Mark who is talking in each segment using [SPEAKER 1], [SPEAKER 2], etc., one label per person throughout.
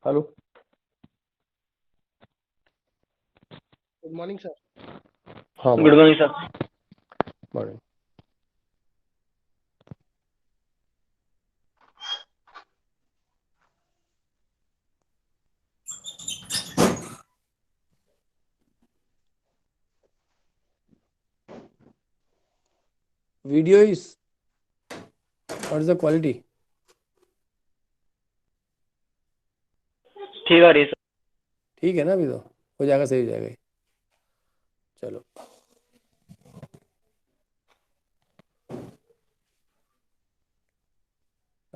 [SPEAKER 1] Hello.
[SPEAKER 2] Good morning sir.
[SPEAKER 1] हाँ
[SPEAKER 3] good morning sir.
[SPEAKER 1] Morning. Video is what is the quality?
[SPEAKER 3] ठीक आ रही है सर।
[SPEAKER 1] ठीक है ना? अभी तो हो जाएगा, सही हो जाएगा ये। चलो,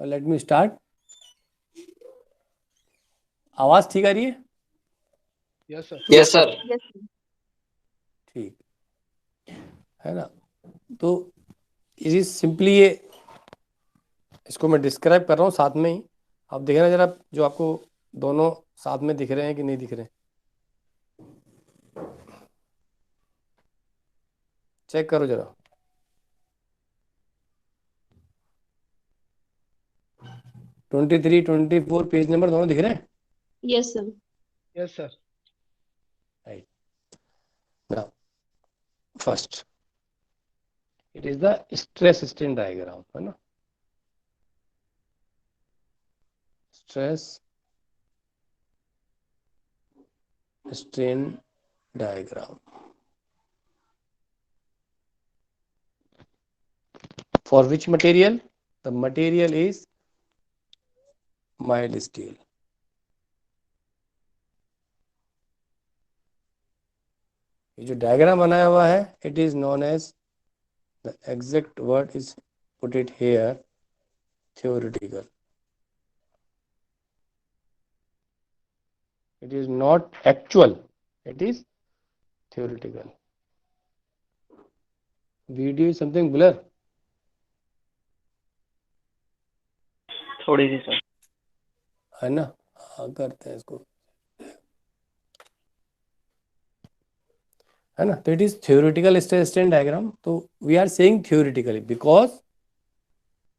[SPEAKER 1] लेट मी स्टार्ट। आवाज ठीक आ रही है?
[SPEAKER 2] Yes sir.
[SPEAKER 3] Yes sir.
[SPEAKER 1] ठीक है ना? तो इज सिंपली ये, इसको मैं डिस्क्राइब कर रहा हूँ साथ में ही। आप देखना जरा, जो आपको दोनों साथ में दिख रहे हैं कि नहीं दिख रहे हैं, चेक करो जरा। 23, 24 पेज नंबर दोनों दिख रहे हैं?
[SPEAKER 4] Yes sir.
[SPEAKER 2] Yes sir.
[SPEAKER 1] Right. Now first, it is the stress strain diagram, है ना? Stress strain diagram. For which material? The material is mild steel. ये जो डायग्राम बनाया हुआ है, it is known as, the exact word is put it here, theoretical. It is not actual, it is theoretical. Video is something blur.
[SPEAKER 3] थोड़ी सी sir.
[SPEAKER 1] है ना? हाँ, करते हैं इसको, है ना? तो it is theoretical stress strain diagram. तो we are saying theoretically because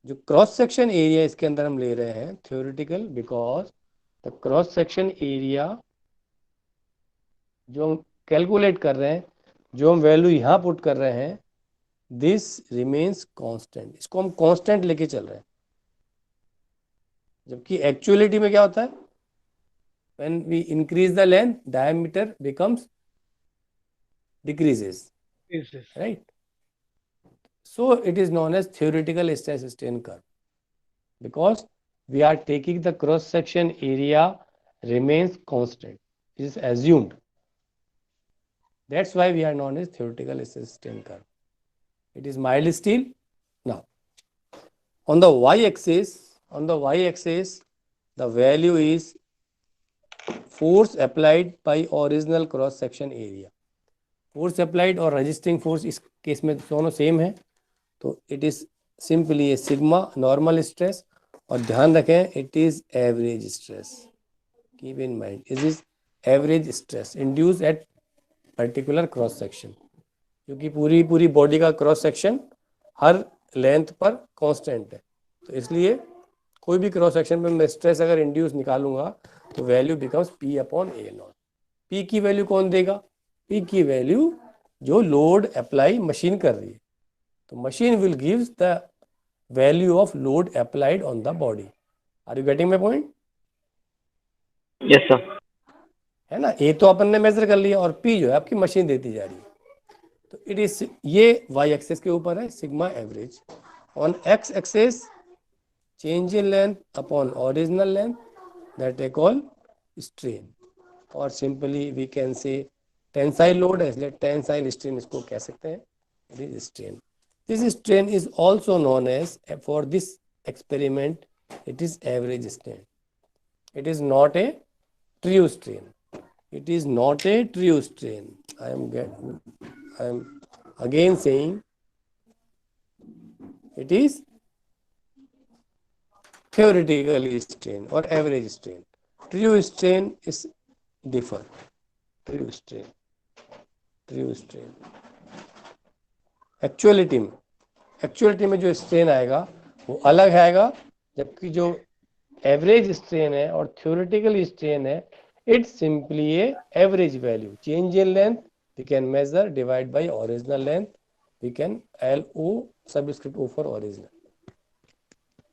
[SPEAKER 1] जो क्रॉस सेक्शन एरिया इसके अंदर हम ले रहे हैं theoretical, because the cross section area जो हम कैलकुलेट कर रहे हैं, जो हम वैल्यू यहाँ पुट कर रहे हैं, दिस रिमेन्स कांस्टेंट। इसको हम कांस्टेंट लेके चल रहे हैं, जबकि एक्चुअलिटी में क्या होता है, when we increase the length, diameter becomes decreases, right? So it is known as theoretical stress strain curve because we are taking the cross section area remains constant, it is assumed. That's why we are known as theoretical stress strain curve. It is mild steel. Now on the y-axis the value is force applied by original cross section area. Force applied और resisting force इस case में दोनों same है, तो it is simply A sigma normal stress. और ध्यान रखें, it is average stress. Keep in mind, it is average stress induce at particular cross section, क्योंकि पूरी पूरी बॉडी का क्रॉस सेक्शन हर लेंथ पर कांस्टेंट है। तो इसलिए कोई भी क्रॉस सेक्शन में मैं स्ट्रेस अगर इंड्यूस निकालूंगा तो value becomes P upon A not. P की वैल्यू कौन देगा? पी की वैल्यू जो लोड अप्लाई मशीन कर रही है, तो machine will gives the value of load applied on the body. Are you getting my point?
[SPEAKER 3] Yes sir.
[SPEAKER 1] है ना? ए तो अपन ने मेजर कर लिया और पी जो है आपकी मशीन देती जा रही है। तो इट इज, ये वाई एक्सेस के ऊपर है sigma average, on x axis change in length upon original length, that I call strain. और simply we can say tensile load है, इसलिए टेंसाइल स्ट्रेन इसको कह सकते हैं, it is strain. This strain is also known as, for this experiment it is average strain. It is not a true strain. It is not a true strain. I am again saying it is theoretical strain or average strain. True strain is differ. True strain. True strain. Actuality में जो strain आएगा वो अलग आएगा, जबकि जो average strain है और थ्योरेटिकल स्ट्रेन है, it's simply a average value. Change in length we can measure, divide by original length, we can LO subscript O for original,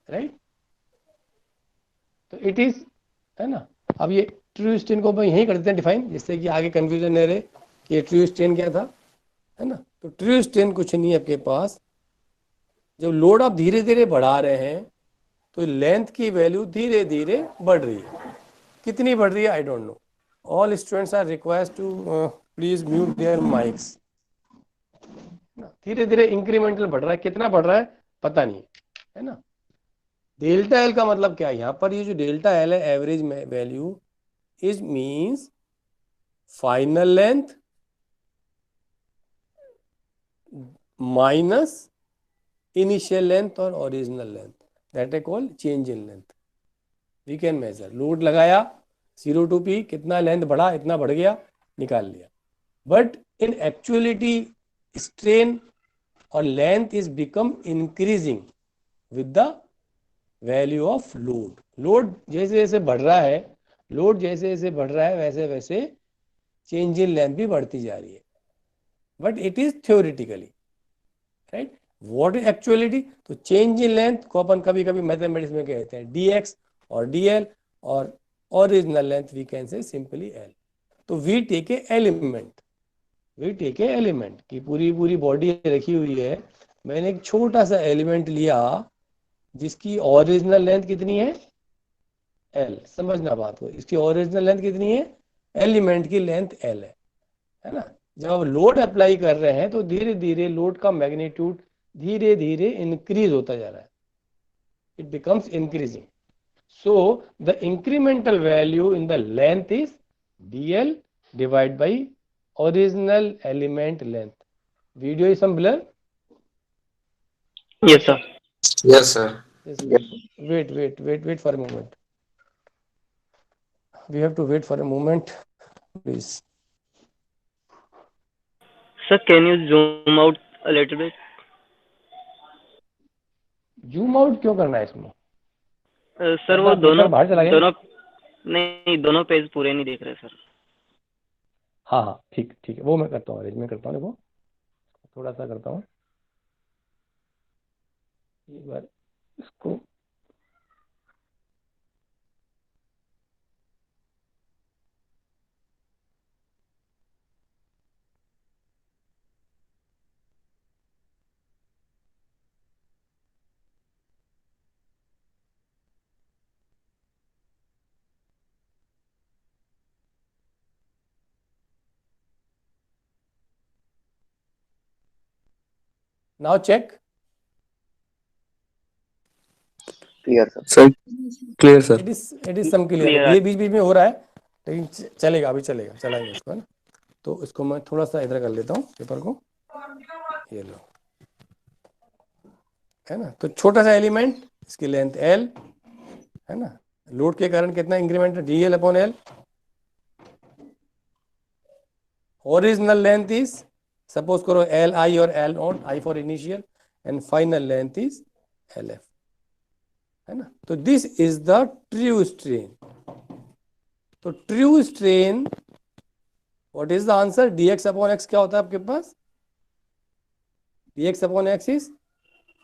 [SPEAKER 1] right. तो इट इज, है ना. अब ये ट्रू स्ट्रेन को हम यहीं कर देते हैं डिफाइन, जिससे कि आगे कंफ्यूजन नहीं रहे कि ये ट्रू स्ट्रेन क्या था, है ना. तो ट्रू स्ट्रेन कुछ नहीं है आपके पास. जब लोड आप धीरे धीरे बढ़ा रहे हैं तो लेंथ की वैल्यू धीरे धीरे बढ़ रही है. कितनी बढ़ रही है, I don't know. All students are request to please mute their mics. धीरे धीरे इंक्रीमेंटल बढ़ रहा है, कितना बढ़ रहा है पता नहीं, है ना. डेल्टा एल का मतलब क्या है यहाँ पर, ये जो डेल्टा एल है average value is means final length minus initial length और original length, that is called change in length. We can measure. लोड लगाया 0 to P, कितना लेंथ बढ़ा, इतना बढ़ गया, निकाल लिया. बट इन एक्चुअलिटी स्ट्रेन और length is become increasing with the value of load. Load जैसे जैसे बढ़ रहा है, लोड जैसे जैसे बढ़ रहा है वैसे वैसे चेंज इन लेंथ भी बढ़ती जा रही है. But it is theoretically, right. What is actuality? तो चेंज इन लेंथ को अपन कभी कभी मैथमेटिक्स में कहते हैं dx और dl, और original length we can say simply l. तो we take a element, we take a element की पूरी पूरी बॉडी रखी हुई है. मैंने एक छोटा सा एलिमेंट लिया जिसकी ओरिजिनल लेंथ कितनी है, l. समझना बात को, इसकी ओरिजिनल लेंथ कितनी है, एलिमेंट की लेंथ l है ना. जब आप लोड अप्लाई कर रहे हैं तो धीरे धीरे लोड का मैग्नीट्यूड धीरे धीरे इंक्रीज होता जा रहा है, it becomes increasing. So the incremental value in the length is dl divide by original element length. Video is some blur?
[SPEAKER 3] Yes, sir.
[SPEAKER 4] Yes, sir.
[SPEAKER 1] Just wait for a moment. We have to wait for a moment, please.
[SPEAKER 3] Sir, can you zoom out a little bit?
[SPEAKER 1] Zoom out क्यों करना है इसमें?
[SPEAKER 3] Sir वो
[SPEAKER 1] paper
[SPEAKER 3] दोनों
[SPEAKER 1] बाहर चला गया?
[SPEAKER 3] दोनों नहीं, दोनों पेज पूरे नहीं दिख रहे सर.
[SPEAKER 1] हाँ हाँ ठीक ठीक है, वो मैं करता हूँ, अरेंजमेंट करता हूँ. देखो थोड़ा सा करता हूँ एक बार इसको. Now check.
[SPEAKER 4] Clear, sir. Sir, clear, sir.
[SPEAKER 1] It is some clear.
[SPEAKER 3] Clear.
[SPEAKER 1] ये बीच बीच में हो रहा है लेकिन चलेगा, अभी चलेगा, चलाएंगे इसको, है ना. तो इसको मैं थोड़ा सा इधर कर लेता हूँ पेपर को. ये लो, है ना. तो छोटा सा एलिमेंट, इसकी लेंथ l, है ना. लोड के कारण कितना इंक्रीमेंट है, dl upon l. Original length is, suppose करो li और l naught, i for initial, and final length is lf, है ना. तो this is the true strain. तो true strain, what is the answer? dx upon x क्या होता है आपके पास? dx upon x is,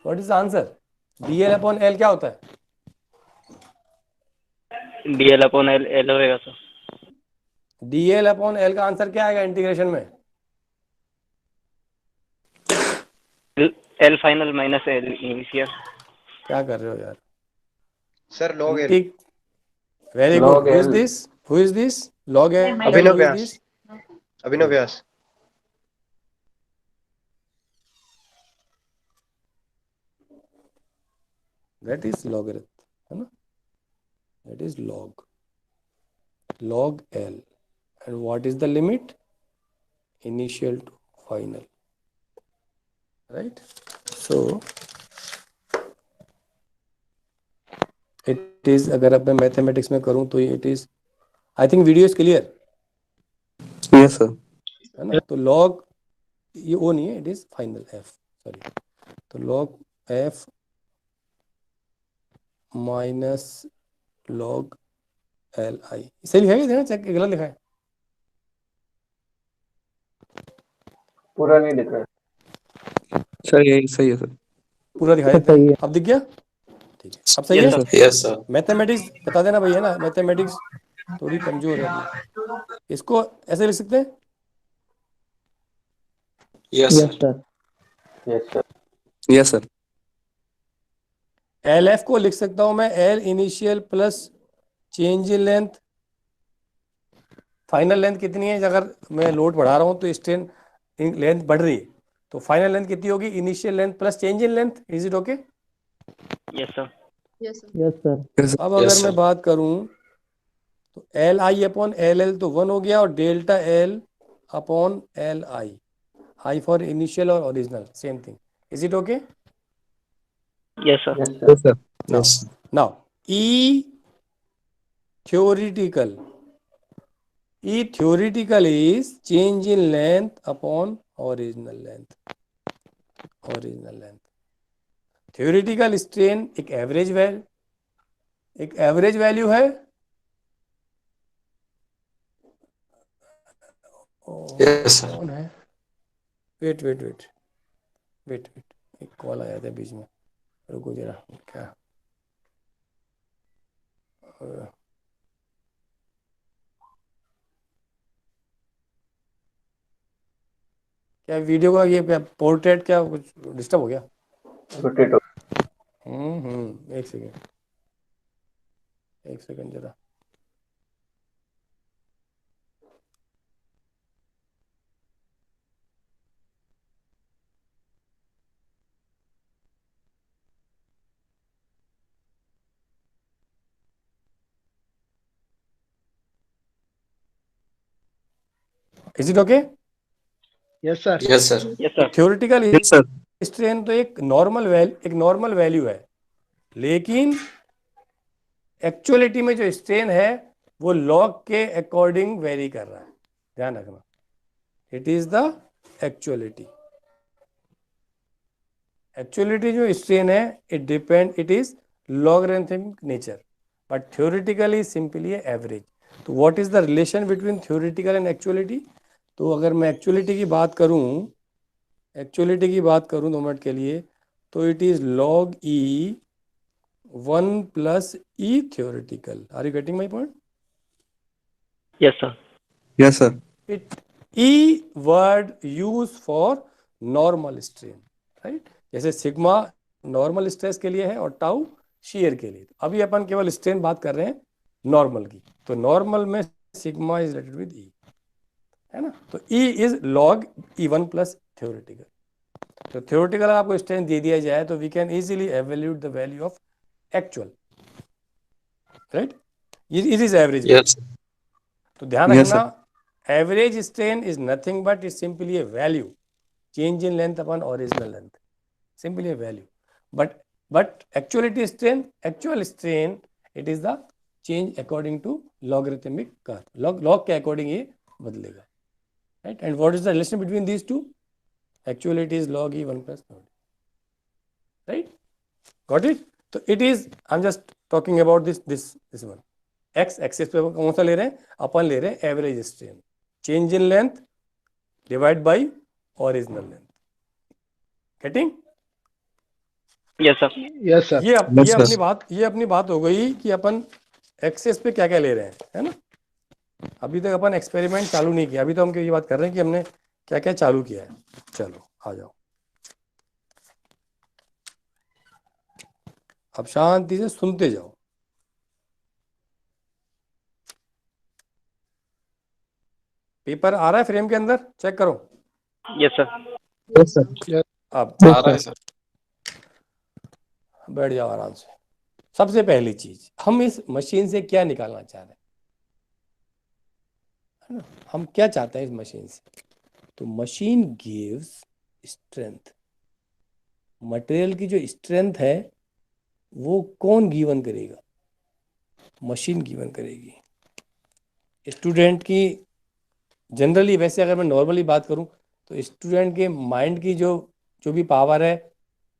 [SPEAKER 1] what is the answer? dl upon l क्या होता है?
[SPEAKER 3] DL अपॉन L होएगा सर.
[SPEAKER 1] dl अपॉन l का आंसर क्या आएगा इंटीग्रेशन में?
[SPEAKER 3] L final minus L initial.
[SPEAKER 1] क्या कर रहे हो यार?
[SPEAKER 4] Sir, log L.
[SPEAKER 1] Very
[SPEAKER 4] Log
[SPEAKER 1] good. Who is
[SPEAKER 4] L.
[SPEAKER 1] This? Who is this? log l.
[SPEAKER 4] Abhinav
[SPEAKER 1] Who is
[SPEAKER 4] Vyas.
[SPEAKER 1] this?
[SPEAKER 4] Abhinav Vyas.
[SPEAKER 1] That is logarithm, है ना. That is log L. And what is the limit? Initial to final, right? So it is, अगर अब मैं mathematics में करूं तो it is, I think video is clear,
[SPEAKER 4] Yes, sir.
[SPEAKER 1] है ना. तो log, ये O नहीं है, it is final f, sorry. तो log f minus log li। सही लिखा है क्या? चेक गलत लिखा है?
[SPEAKER 4] पूरा नहीं दिख रहा है सर, यही सही है सर।
[SPEAKER 1] पूरा दिखा देते हैं। अब दिख गया? ठीक है, अब सही
[SPEAKER 3] Yes,
[SPEAKER 1] है।
[SPEAKER 3] sir.
[SPEAKER 4] Yes sir.
[SPEAKER 1] मैथमेटिक्स बता देना भैया ना, मैथमेटिक्स थोड़ी कमजोर है अपनी। इसको ऐसे लिख सकते हैं?
[SPEAKER 4] Yes sir. Yes sir. Yes sir.
[SPEAKER 1] L F को लिख सकता हूं मैं L initial plus change in length. Final length कितनी है? अगर मैं लोड बढ़ा रहा हूं तो स्ट्रेन लेंथ बढ़ रही है, तो फाइनल लेंथ कितनी होगी? Initial length plus change in length. Is it okay?
[SPEAKER 3] Yes, sir.
[SPEAKER 5] Yes, sir.
[SPEAKER 4] Yes sir.
[SPEAKER 1] अब अगर मैं बात करूं तो l i upon l l तो 1 हो गया, और delta l upon l i for initial और original same thing. Is it okay?
[SPEAKER 3] Yes, sir.
[SPEAKER 4] Yes sir.
[SPEAKER 1] Now, now E theoretical is change in length upon original length. Theoretical strain एक average value है।
[SPEAKER 4] Yes sir.
[SPEAKER 1] कौन है? Wait, एक call आया था बीच में, रुको जरा। क्या वीडियो का ये पोर्ट्रेट क्या कुछ डिस्टर्ब हो गया?
[SPEAKER 4] रोटेट हो।
[SPEAKER 1] एक सेकंड जरा। Is it okay?
[SPEAKER 2] Yes, sir.
[SPEAKER 4] Yes sir.
[SPEAKER 3] Yes, sir.
[SPEAKER 1] Theoretical
[SPEAKER 4] yes sir.
[SPEAKER 1] Strain तो एक नॉर्मल वैल्यू है, लेकिन एक्चुअलिटी में जो स्ट्रेन है वो लॉग के अकॉर्डिंग वेरी कर रहा है। ध्यान रखना, इट इज द एक्चुअलिटी जो स्ट्रेन है, it is logarithmic nature, but theoretically simply average. तो what is the relation between theoretical and actuality? तो अगर मैं एक्चुअलिटी की बात करूं 2 मिनट के लिए, तो it is log E 1 plus E theoretical. Are you getting my point?
[SPEAKER 3] Yes, sir.
[SPEAKER 4] Yes sir.
[SPEAKER 1] It E word used for normal strain, right? जैसे सिग्मा नॉर्मल स्ट्रेस के लिए है और टाउ shear के लिए। अभी अपन केवल स्ट्रेन बात कर रहे हैं नॉर्मल की, तो नॉर्मल में sigma is related with E, है ना? तो E is log E1 plus theoretical. तो थ्योरेटिकल आपको स्ट्रेन दे दिया जाए तो we can easily evaluate the value of actual, right? It is average.
[SPEAKER 4] Yes
[SPEAKER 1] तो ध्यान
[SPEAKER 4] Yes,
[SPEAKER 1] रखना, average strain is nothing but is simply a value, change in length upon original length, simply a value. But actual strain it is the change according to logarithmic curve. Log के according ये बदलेगा, right? And what is the relation between these two? Actually it is log E1 plus 30, right? Got it? So it is, I'm just talking about this one. X axis पे कौन सा ले रहे हैं? अपन ले रहे हैं average strain, change in length divide by original length. Getting?
[SPEAKER 3] Yes, sir.
[SPEAKER 2] Yes, sir.
[SPEAKER 1] ये अपनी बात हो गई कि अपन एक्सिस पे क्या क्या ले रहे हैं, है ना? अभी तक अपन एक्सपेरिमेंट चालू नहीं किया, अभी तो हम ये बात कर रहे हैं कि हमने क्या क्या चालू किया है। चलो आ जाओ, अब शांति से सुनते जाओ। पेपर आ रहा है फ्रेम के अंदर? चेक करो।
[SPEAKER 3] Yes, sir.
[SPEAKER 4] Yes sir.
[SPEAKER 1] अब
[SPEAKER 4] आ रहा है सर।
[SPEAKER 1] बैठ जाओ आराम से। सबसे पहली चीज, हम इस मशीन से क्या निकालना चाह रहे हैं, है ना? हम क्या चाहते हैं इस मशीन से? तो मशीन गिव्स स्ट्रेंथ। मटेरियल की जो स्ट्रेंथ है वो कौन गिवन करेगा? मशीन गिवन करेगी। स्टूडेंट की जनरली, वैसे अगर मैं नॉर्मली बात करूं तो स्टूडेंट के माइंड की जो भी पावर है,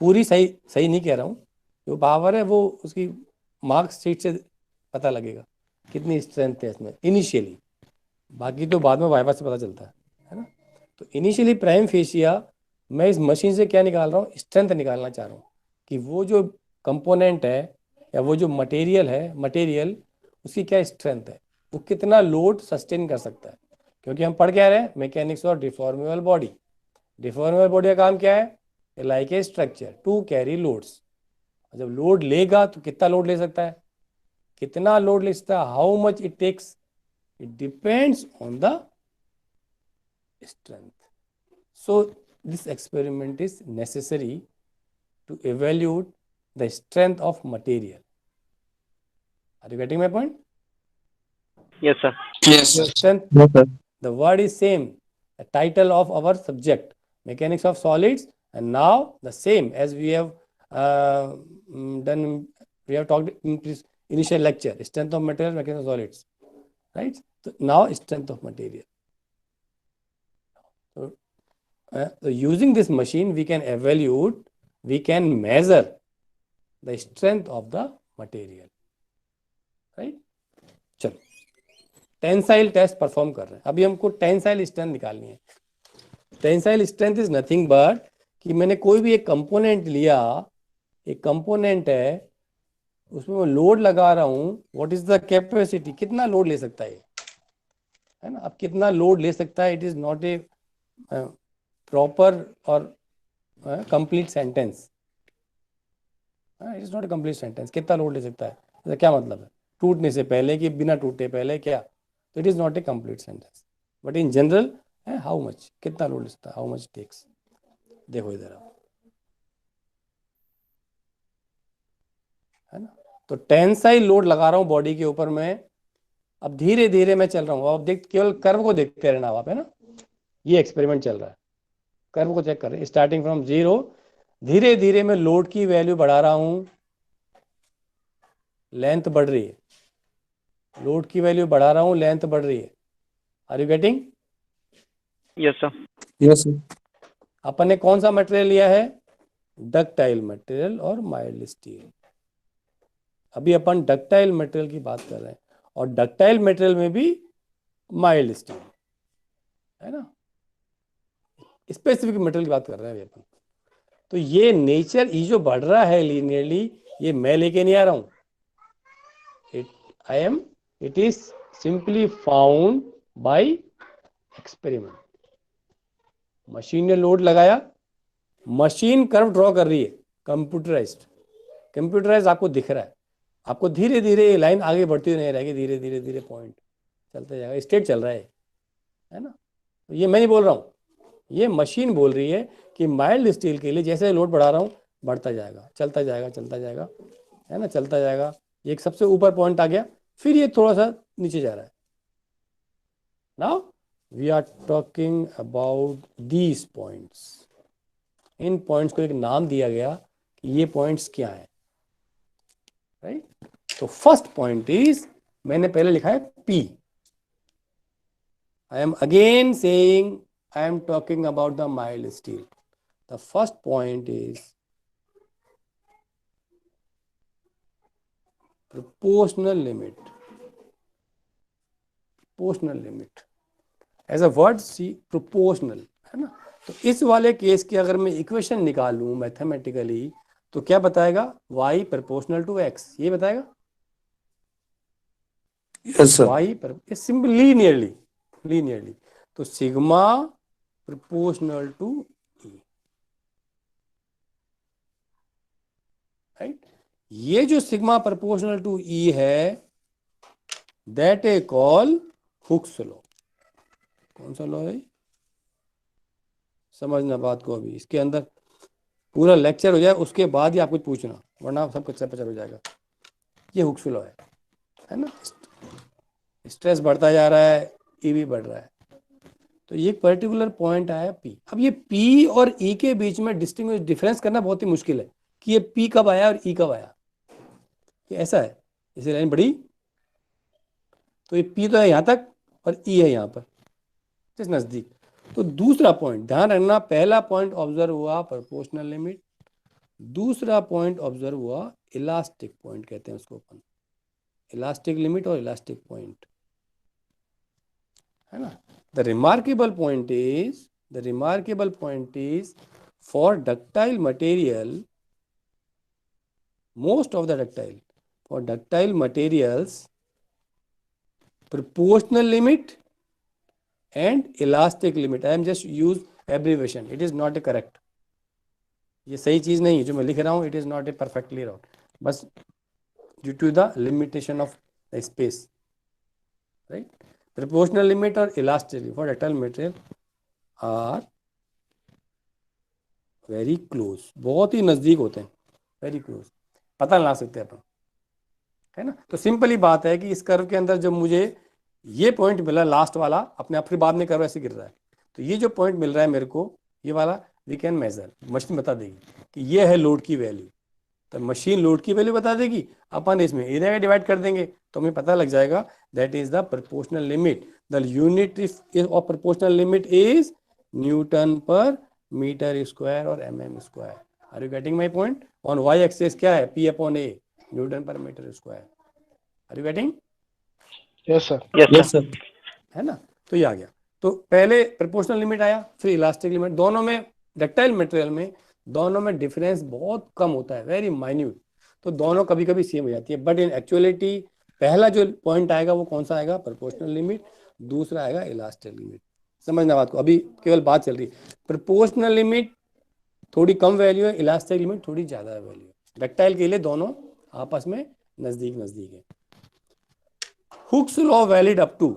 [SPEAKER 1] पूरी सही नहीं कह रहा हूं, जो पावर है वो उसकी मार्क्स शीट से पता लगेगा कितनी स्ट्रेंथ है इसमें इनिशियली, बाकी तो बाद में वाइवा से पता चलता है ना। तो इनिशियली प्राइम फेशिया मैं इस मशीन से क्या निकाल रहा हूँ, स्ट्रेंथ निकालना चाह रहा हूँ कि वो जो कंपोनेंट है या वो जो मटेरियल उसकी क्या स्ट्रेंथ है, वो कितना लोड सस्टेन कर सकता है। क्योंकि हम पढ़ क्या रहे हैं, मैकेनिक्स और डिफॉर्मेबल बॉडी। डिफॉर्मेबल बॉडी का काम क्या है, like a structure to carry loads. जब लोड लेगा तो कितना लोड ले सकता है, कितना लोड ले सकता है, how much it takes, it depends on the strength. So this experiment is necessary to evaluate the strength of material. Are you getting my point?
[SPEAKER 3] Yes, sir.
[SPEAKER 2] Yes.
[SPEAKER 1] Strength,
[SPEAKER 4] Yes, sir.
[SPEAKER 1] the word is same, the title of our subject, mechanics of solids, and now the same as we have we have talked in initial lecture, strength of material, mechanics of solids, right? So now strength of material. So using this machine we can evaluate, we can measure the strength of the material, right? चलो tensile test perform कर रहे हैं, अभी हमको tensile strength निकालनी है। Tensile strength is nothing but कि मैंने कोई भी एक कंपोनेंट लिया, एक कंपोनेंट है उसमें मैं लोड लगा रहा हूँ, व्हाट इज द कैपेसिटी, कितना लोड ले सकता है ना। अब कितना लोड ले सकता है, it is not a proper और complete sentence, it is not a complete sentence. कितना लोड ले सकता है, तो क्या मतलब है, टूटने से पहले कि बिना टूटे पहले, क्या, तो it is not a complete sentence, but in general how much, कितना लोड ले सकता है, हाउ मच टेक्स। देखो इधर आप, है ना, तो टेंसाइल लोड लगा रहा हूँ बॉडी के ऊपर में। अब धीरे धीरे मैं चल रहा हूँ, अब देख, केवल कर्व को देखते रहना आप, है ना, ये एक्सपेरिमेंट चल रहा है, कर्व को चेक कर रहे हैं, स्टार्टिंग फ्रॉम 0, धीरे धीरे मैं लोड की वैल्यू बढ़ा रहा हूँ, लेंथ बढ़ रही है, लोड की वैल्यू बढ़ा रहा हूँ, लेंथ बढ़ रही है। Are you getting?
[SPEAKER 3] Yes, sir.
[SPEAKER 4] Yes, sir.
[SPEAKER 1] अपन ने कौन सा मटेरियल लिया है, डक्टाइल मटेरियल और माइल्ड स्टील। अभी अपन डक्टाइल मटेरियल की बात कर रहे हैं, और डक्टाइल मटेरियल में भी माइल्ड स्टील, है ना, स्पेसिफिक मटेरियल की बात कर रहे हैं अभी अपन। तो ये नेचर, ये जो बढ़ रहा है लीनियरली, ये मैं लेके नहीं आ रहा हूँ, it is simply found by experiment. Machine ने लोड लगाया, मशीन कर्व ड्रॉ कर रही है, कंप्यूटराइज्ड आपको दिख रहा है, आपको धीरे धीरे लाइन आगे बढ़ती नहीं रहेगी, धीरे धीरे धीरे पॉइंट चलता जाएगा, स्टेट चल रहा है ना। तो ये मैं नहीं बोल रहा हूँ, ये मशीन बोल रही है कि माइल्ड स्टील के लिए जैसे लोड बढ़ा रहा हूँ, बढ़ता जाएगा, चलता जाएगा, है ना, चलता जाएगा। ये एक सबसे ऊपर पॉइंट आ गया, फिर ये थोड़ा सा नीचे जा रहा है। Now we are talking about these points. इन पॉइंट्स को एक नाम दिया गया कि ये पॉइंट्स क्या है, राइट। तो फर्स्ट पॉइंट इज, मैंने पहले लिखा है P। I am again saying I am talking about the mild steel. The first point is proportional limit. Proportional limit. As a word, see proportional, है ना। तो इस वाले केस की अगर मैं इक्वेशन निकालूं मैथमेटिकली, तो क्या बताएगा, y proportional to x, ये बताएगा।
[SPEAKER 4] Yes, sir.
[SPEAKER 1] y simple linearly, तो sigma proportional to E, right. ये जो सिग्मा proportional to E है, that a call Hooke's law. कौन सा लॉ है, समझना बात को, अभी इसके अंदर पूरा लेक्चर हो जाए उसके बाद ही आप कुछ पूछना, वरना सब कच्चा पचा हो जाएगा। ये हुक्स लॉ है ना, स्ट्रेस बढ़ता जा रहा है, ई भी बढ़ रहा है, तो ये पर्टिकुलर पॉइंट आया P। अब ये P और E के बीच में डिफरेंस करना बहुत ही मुश्किल है कि ये P कब आया और E कब आया। ये ऐसा है, जैसे लाइन बढ़ी तो ये P तो है यहाँ तक और E है यहाँ पर जिस नजदीक। तो दूसरा पॉइंट ध्यान रखना, पहला पॉइंट ऑब्जर्व हुआ प्रोपोर्शनल लिमिट, दूसरा पॉइंट ऑब्जर्व हुआ इलास्टिक पॉइंट कहते हैं उसको अपन, इलास्टिक लिमिट और इलास्टिक पॉइंट, है ना। The remarkable point is for ductile material, most of the ductile materials, proportional limit and elastic limit. I am just use abbreviation, it is not a correct, ये सही चीज नहीं है जो मैं लिख रहा हूं, it is not a perfectly wrong, बस due to the limitation of the space, right. Proportional limit और elastic limit for ductile material are very close, बहुत ही नजदीक होते हैं, very close, पता लगा सकते हैं अपन, है ना। तो सिंपली बात है कि इस कर्व के अंदर जब मुझे ये पॉइंट मिला लास्ट वाला, अपने आप फिर बाद में कर्व ऐसे गिर रहा है, तो ये जो पॉइंट मिल रहा है मेरे को, ये वाला वी कैन मेजर, मशीन बता देगी कि ये है लोड की वैल्यू, तो मशीन लोड की वैल्यू बता देगी, अपन इसमें एरिया का डिवाइड कर देंगे तो हमें पता लग जाएगा that is the proportional limit, the unit of proportional limit is newton per metre square और mm square. Are you getting my point. On y axis क्या है, P upon A, newton per metre square. Are you getting.
[SPEAKER 2] Yes sir.
[SPEAKER 3] Yes, sir.
[SPEAKER 1] है ना। तो ये आ गया, तो पहले प्रोपोर्शनल लिमिट आया, फिर इलास्टिक लिमिट। दोनों में, डक्टाइल मटेरियल में दोनों में डिफरेंस बहुत कम होता है, वेरी माइन्यूट, तो दोनों कभी कभी सेम हो जाती है, बट इन एक्चुअलिटी पहला जो पॉइंट आएगा वो कौन सा आएगा, प्रोपोर्शनल लिमिट, दूसरा आएगा इलास्टिक लिमिट। समझना बात को, अभी केवल बात चल रही है, प्रोपोर्शनल लिमिट थोड़ी कम वैल्यू है, इलास्टिक लिमिट थोड़ी ज्यादा वैल्यू है। डक्टाइल के लिए दोनों आपस में नजदीक नजदीक है। Hooke's law valid up to,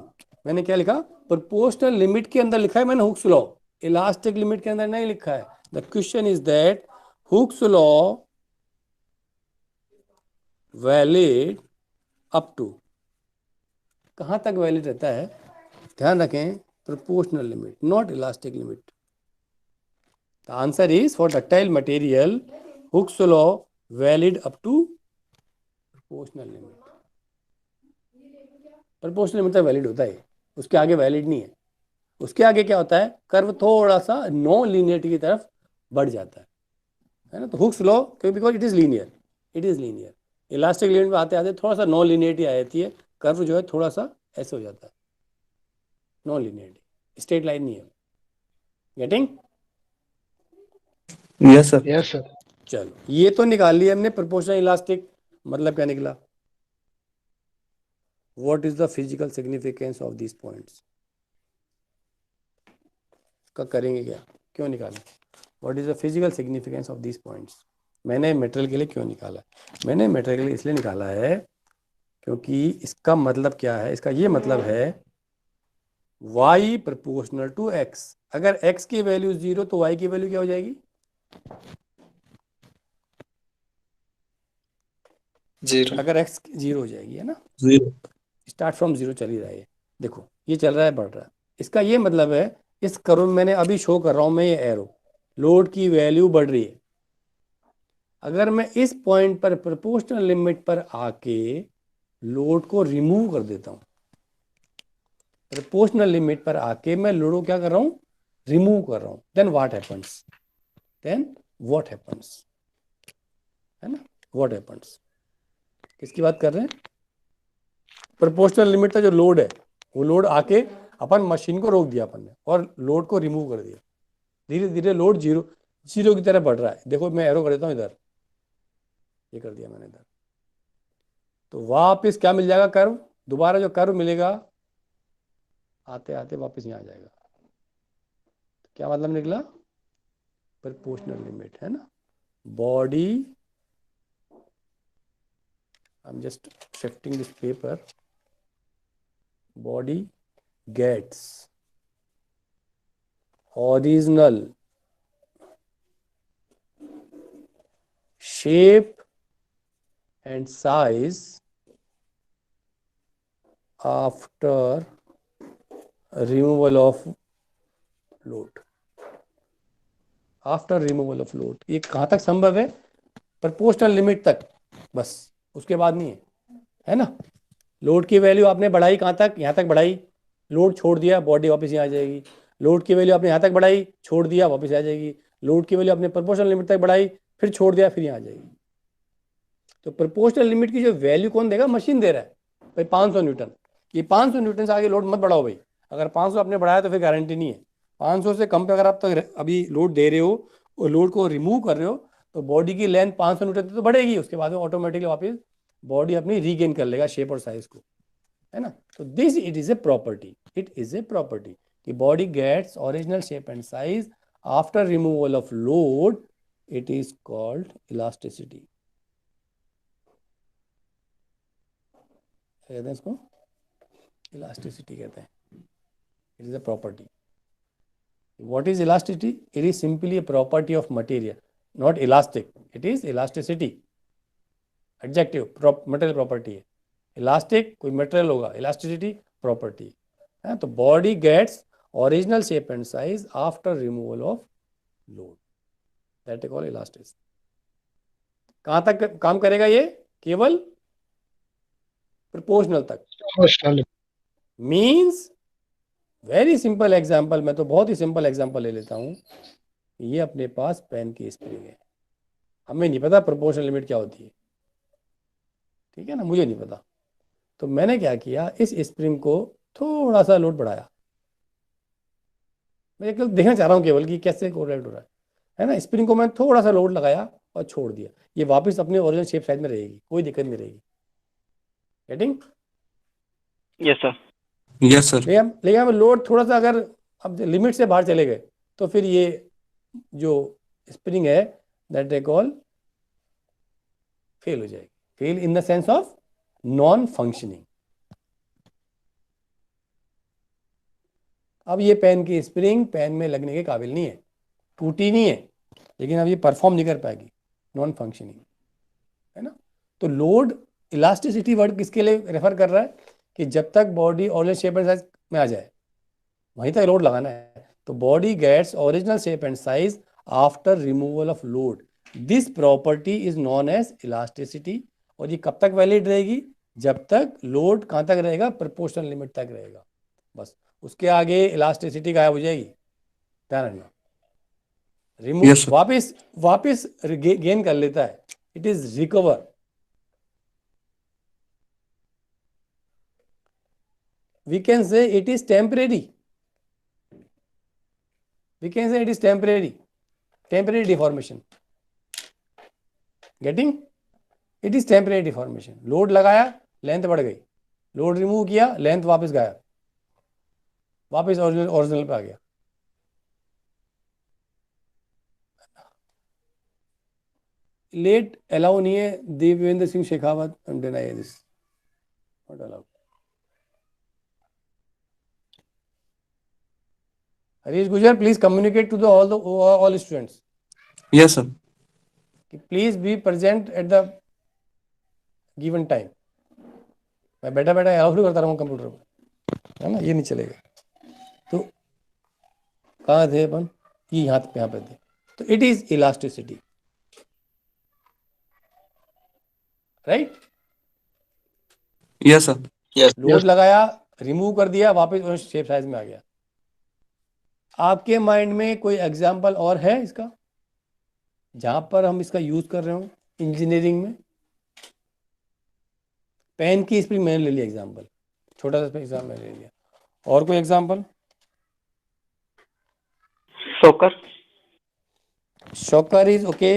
[SPEAKER 1] मैंने क्या लिखा, प्रोपोर्शनल लिमिट के अंदर लिखा है मैंने हुक्स लॉ, इलास्टिक लिमिट के अंदर नहीं लिखा है। The question is that Hooke's law valid up to, कहां तक वैलिड रहता है, ध्यान रखें, proportional limit, not elastic limit. The answer is for ductile material Hooke's law valid up to proportional limit. Proportional limit तक वैलिड होता है, उसके आगे वैलिड नहीं है। उसके आगे क्या होता है, कर्व थोड़ा सा नॉन लीनियरिटी की तरफ बढ़ जाता है ना। तो Hooke's law, because it is linear, elastic limit में आते आते थोड़ा सा नॉन लीनियरिटी आ जाती है, कर्व जो है थोड़ा सा ऐसे हो जाता है, नॉन लीनियरिटी, स्ट्रेट लाइन नहीं है। Getting.
[SPEAKER 4] Yes sir.
[SPEAKER 2] Yes sir.
[SPEAKER 1] चलो ये तो निकाल लिया हमने प्रोपोर्शनल इलास्टिक, मतलब क्या निकला, what is the physical significance of this points, का करेंगे क्या, क्यों निकालें, what is the physical significance of this points. मैंने मेटेरियल के लिए क्यों निकाला, मैंने मेटेरियल के लिए इसलिए निकाला है क्योंकि इसका मतलब क्या है, इसका ये मतलब है y प्रोपोर्शनल टू x, अगर x की वैल्यू 0 तो y की वैल्यू क्या हो जाएगी,
[SPEAKER 4] 0
[SPEAKER 1] अगर x 0 हो जाएगी, है ना,
[SPEAKER 4] 0
[SPEAKER 1] स्टार्ट फ्रॉम 0 चली रहा है, देखो ये चल रहा है, बढ़ रहा है, इसका ये मतलब है, इस कर्व में मैंने अभी शो कर रहा हूं मैं ये एरो, लोड की वैल्यू बढ़ रही है। अगर मैं इस पॉइंट पर प्रोपोर्शनल लिमिट पर आके लोड को रिमूव कर देता हूं, प्रोपोर्शनल लिमिट पर आके मैं लोड को क्या कर रहा हूं, रिमूव कर रहा हूं, देन व्हाट हैपेंस, है ना, व्हाट हैपेंस, किसकी बात कर रहे हैं, प्रोपोर्शनल लिमिट का जो लोड है, वो लोड आके अपन मशीन को रोक दिया अपन ने और लोड को रिमूव कर दिया, धीरे धीरे लोड जीरो की तरफ बढ़ रहा है। देखो मैं एरो कर देता हूं इधर, ये कर दिया मैंने इधर, तो वापस क्या मिल जाएगा, कर्व, दोबारा जो कर्व मिलेगा आते आते वापस यहाँ आ जाएगा। तो क्या मतलब निकला, प्रोपोर्शनल लिमिट, है ना, body, I am just shifting this paper, body gets original shape and size after removal of load, after removal of load. ये कहाँ तक संभव है, प्रोपोर्शनल लिमिट तक, बस उसके बाद नहीं है ना। लोड की वैल्यू आपने बढ़ाई कहाँ तक, यहाँ तक बढ़ाई, लोड छोड़ दिया, बॉडी वापस यहाँ आ जाएगी। लोड की वैल्यू आपने यहाँ तक बढ़ाई, छोड़ दिया, वापस आ जाएगी। लोड की वैल्यू आपने प्रोपोर्शनल लिमिट तक बढ़ाई, फिर छोड़ दिया, फिर यहाँ आ जाएगी। तो प्रोपोर्शनल लिमिट की जो वैल्यू कौन देगा, मशीन दे रहा है, भाई 500 न्यूटन, ये 500 न्यूटन से आगे लोड मत बढ़ाओ भाई। अगर 500 आपने बढ़ाया तो फिर गारंटी नहीं है। 500 से कम पे अगर आप तक अभी लोड दे रहे हो और लोड को रिमूव कर रहे हो तो बॉडी की लेंथ 500 न्यूटन तक तो बढ़ेगी, उसके बाद में ऑटोमेटिकली वापस बॉडी अपनी रीगेन कर लेगा शेप और साइज को, है ना। तो this it is a property, it is a property कि body gets original shape and size after removal of load, it is called elasticity. कहते हैं इसको, इलास्टिसिटी कहते हैं। It is a property. What is elasticity? It is simply a property of material, not elastic. It is elasticity. Adjective, material property है। Elastic कोई material होगा, elasticity property है। तो body gets original shape and size after removal of load. That is called elasticity. कहाँ तक काम करेगा ये? केवल proportional तक।
[SPEAKER 2] Proportional.
[SPEAKER 1] Means very simple example, मैं तो बहुत ही सिंपल एग्जाम्पल ले लेता हूँ। ये अपने पास पेन की स्प्रिंग है, हमें नहीं पता प्रोपोर्शनल लिमिट क्या होती है, ठीक है ना, मुझे नहीं पता। तो मैंने क्या किया, इस स्प्रिंग को थोड़ा सा लोड बढ़ाया। मैं केवल देखना चाह रहा हूँ केवल कि कैसे कोरिलेट हो रहा है ना। स्प्रिंग को मैं थोड़ा सा लोड लगाया और छोड़ दिया, ये वापस अपने ओरिजिनल शेप साइज में रहेगी, कोई दिक्कत नहीं रहेगी। Getting?
[SPEAKER 3] Yes sir.
[SPEAKER 5] Yes sir.
[SPEAKER 1] लेकिन हम लोड थोड़ा सा अगर अब लिमिट से बाहर चले गए तो फिर ये जो स्प्रिंग है दैट दे कॉल फेल हो जाएगी। Fail in the sense of non functioning. अब ये पेन की स्प्रिंग पेन में लगने के काबिल नहीं है, टूटी नहीं है, लेकिन अब ये परफॉर्म नहीं कर पाएगी, नॉन फंक्शनिंग, है ना। तो लोड, इलास्टिसिटी वर्ड किसके लिए रेफर कर रहा है कि जब तक body original shape and size में आ जाए वहीं तक लोड लगाना है। तो body gets original shape and size after removal of load, this property is known as elasticity. और ये कब तक वैलिड रहेगी? जब तक लोड कहाँ तक रहेगा? प्रोपोर्शनल लिमिट तक रहेगा, बस। उसके आगे इलास्टिसिटी गायब हो जाएगी, ध्यान रखना। Remove
[SPEAKER 5] Yes, sir.
[SPEAKER 1] वापिस गेन कर लेता है, it is recover. We can say it is temporary. We can say it is temporary deformation. Getting? It is temporary deformation. Load लगाया, लेंथ बढ़ गई, लोड रिमूव किया, लेंथ वापस गायब, वापस ओरिजिनल पे आ गया। लेट अलाउ नहीं है, Devendra Singh Shekhawat, deny this, not allowed. Harish Gujar, please communicate to all students.
[SPEAKER 5] Yes, sir.
[SPEAKER 1] Please be present at the given time. मैं बैठा बैठा ऑफ करता रहूँ कंप्यूटर पर, है ना, ये नहीं चलेगा। तो कहाँ थे अपन? ये यहाँ पे थे। तो it is elasticity, right?
[SPEAKER 5] Yes, sir.
[SPEAKER 4] Yes.
[SPEAKER 1] Load लगाया, रिमूव कर दिया, वापस शेप साइज में आ गया। आपके माइंड में कोई एग्जाम्पल और है इसका जहां पर हम इसका यूज कर रहे हो इंजीनियरिंग में? पेन की स्प्रिंग मैंने ले लिया एग्जाम्पल, छोटा सा एग्जाम्पल मैंने ले लिया। और कोई example?
[SPEAKER 3] Shocker.
[SPEAKER 1] Shocker is okay,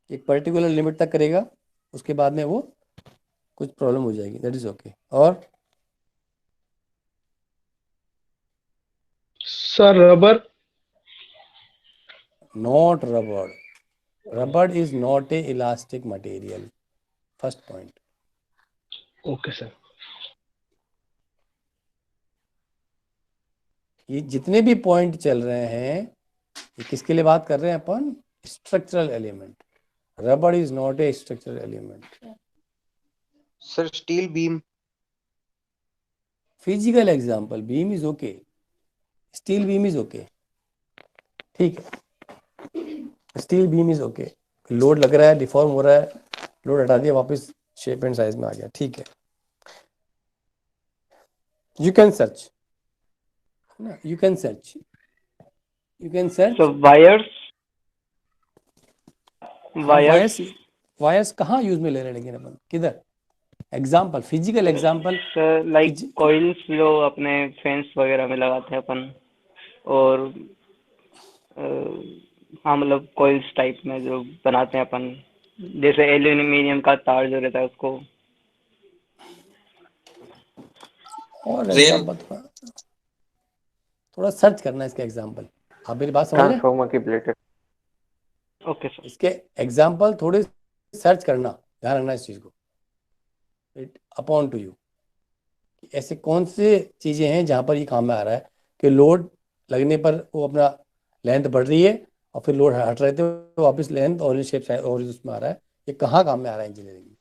[SPEAKER 1] एक पर्टिकुलर लिमिट तक करेगा, उसके बाद में वो कुछ प्रॉब्लम हो जाएगी, दैट इज ओके। और
[SPEAKER 2] Sir, rubber.
[SPEAKER 1] not rubber. Rubber is not a elastic material. First point.
[SPEAKER 2] Okay, sir.
[SPEAKER 1] ये जितने भी पॉइंट चल रहे हैं ये किसके लिए बात कर रहे हैं अपन? Structural element. Rubber is not a structural element.
[SPEAKER 4] Sir, steel beam.
[SPEAKER 1] Physical example, beam is okay, steel beam is okay, ठीक है, steel beam is okay. Load लग रहा है, डिफॉर्म हो रहा है, लोड हटा दिया, वापस शेप एंड साइज में आ गया, ठीक है। You can search, you can search, you can search.
[SPEAKER 3] So wires.
[SPEAKER 1] Wires कहाँ यूज में ले रहे हैं लेकिन अपन किधर? Example, physical example.
[SPEAKER 3] Sir like coils जो अपने फेंस वगैरह में लगाते हैं अपन, और अ, हाँ मतलब कॉइल्स टाइप में जो बनाते हैं अपन, जैसे एल्यूमिनियम का तार जो रहता है उसको।
[SPEAKER 1] और
[SPEAKER 5] रेल।
[SPEAKER 1] एग्जाम्पल थोड़ा सर्च करना है इसका एग्जाम्पल। आप मेरी बात समझ रहे हैं?
[SPEAKER 4] ट्रांसफॉर्मर की प्लेटें।
[SPEAKER 3] Okay sir.
[SPEAKER 1] इसके एग्जाम्पल थोड़े सर्च करना, ध्यान रखना इस चीज को। इट अपॉन टू यू, ऐसे कौन से चीजें हैं जहां पर ये काम में आ रहा है कि लोड लगने पर वो अपना लेंथ बढ़ रही है और फिर लोड हट रहे थे तो वापस लेंथ और शेप और उसमें आ रहा है। ये कहाँ काम में आ रहा है इंजीनियरिंग में?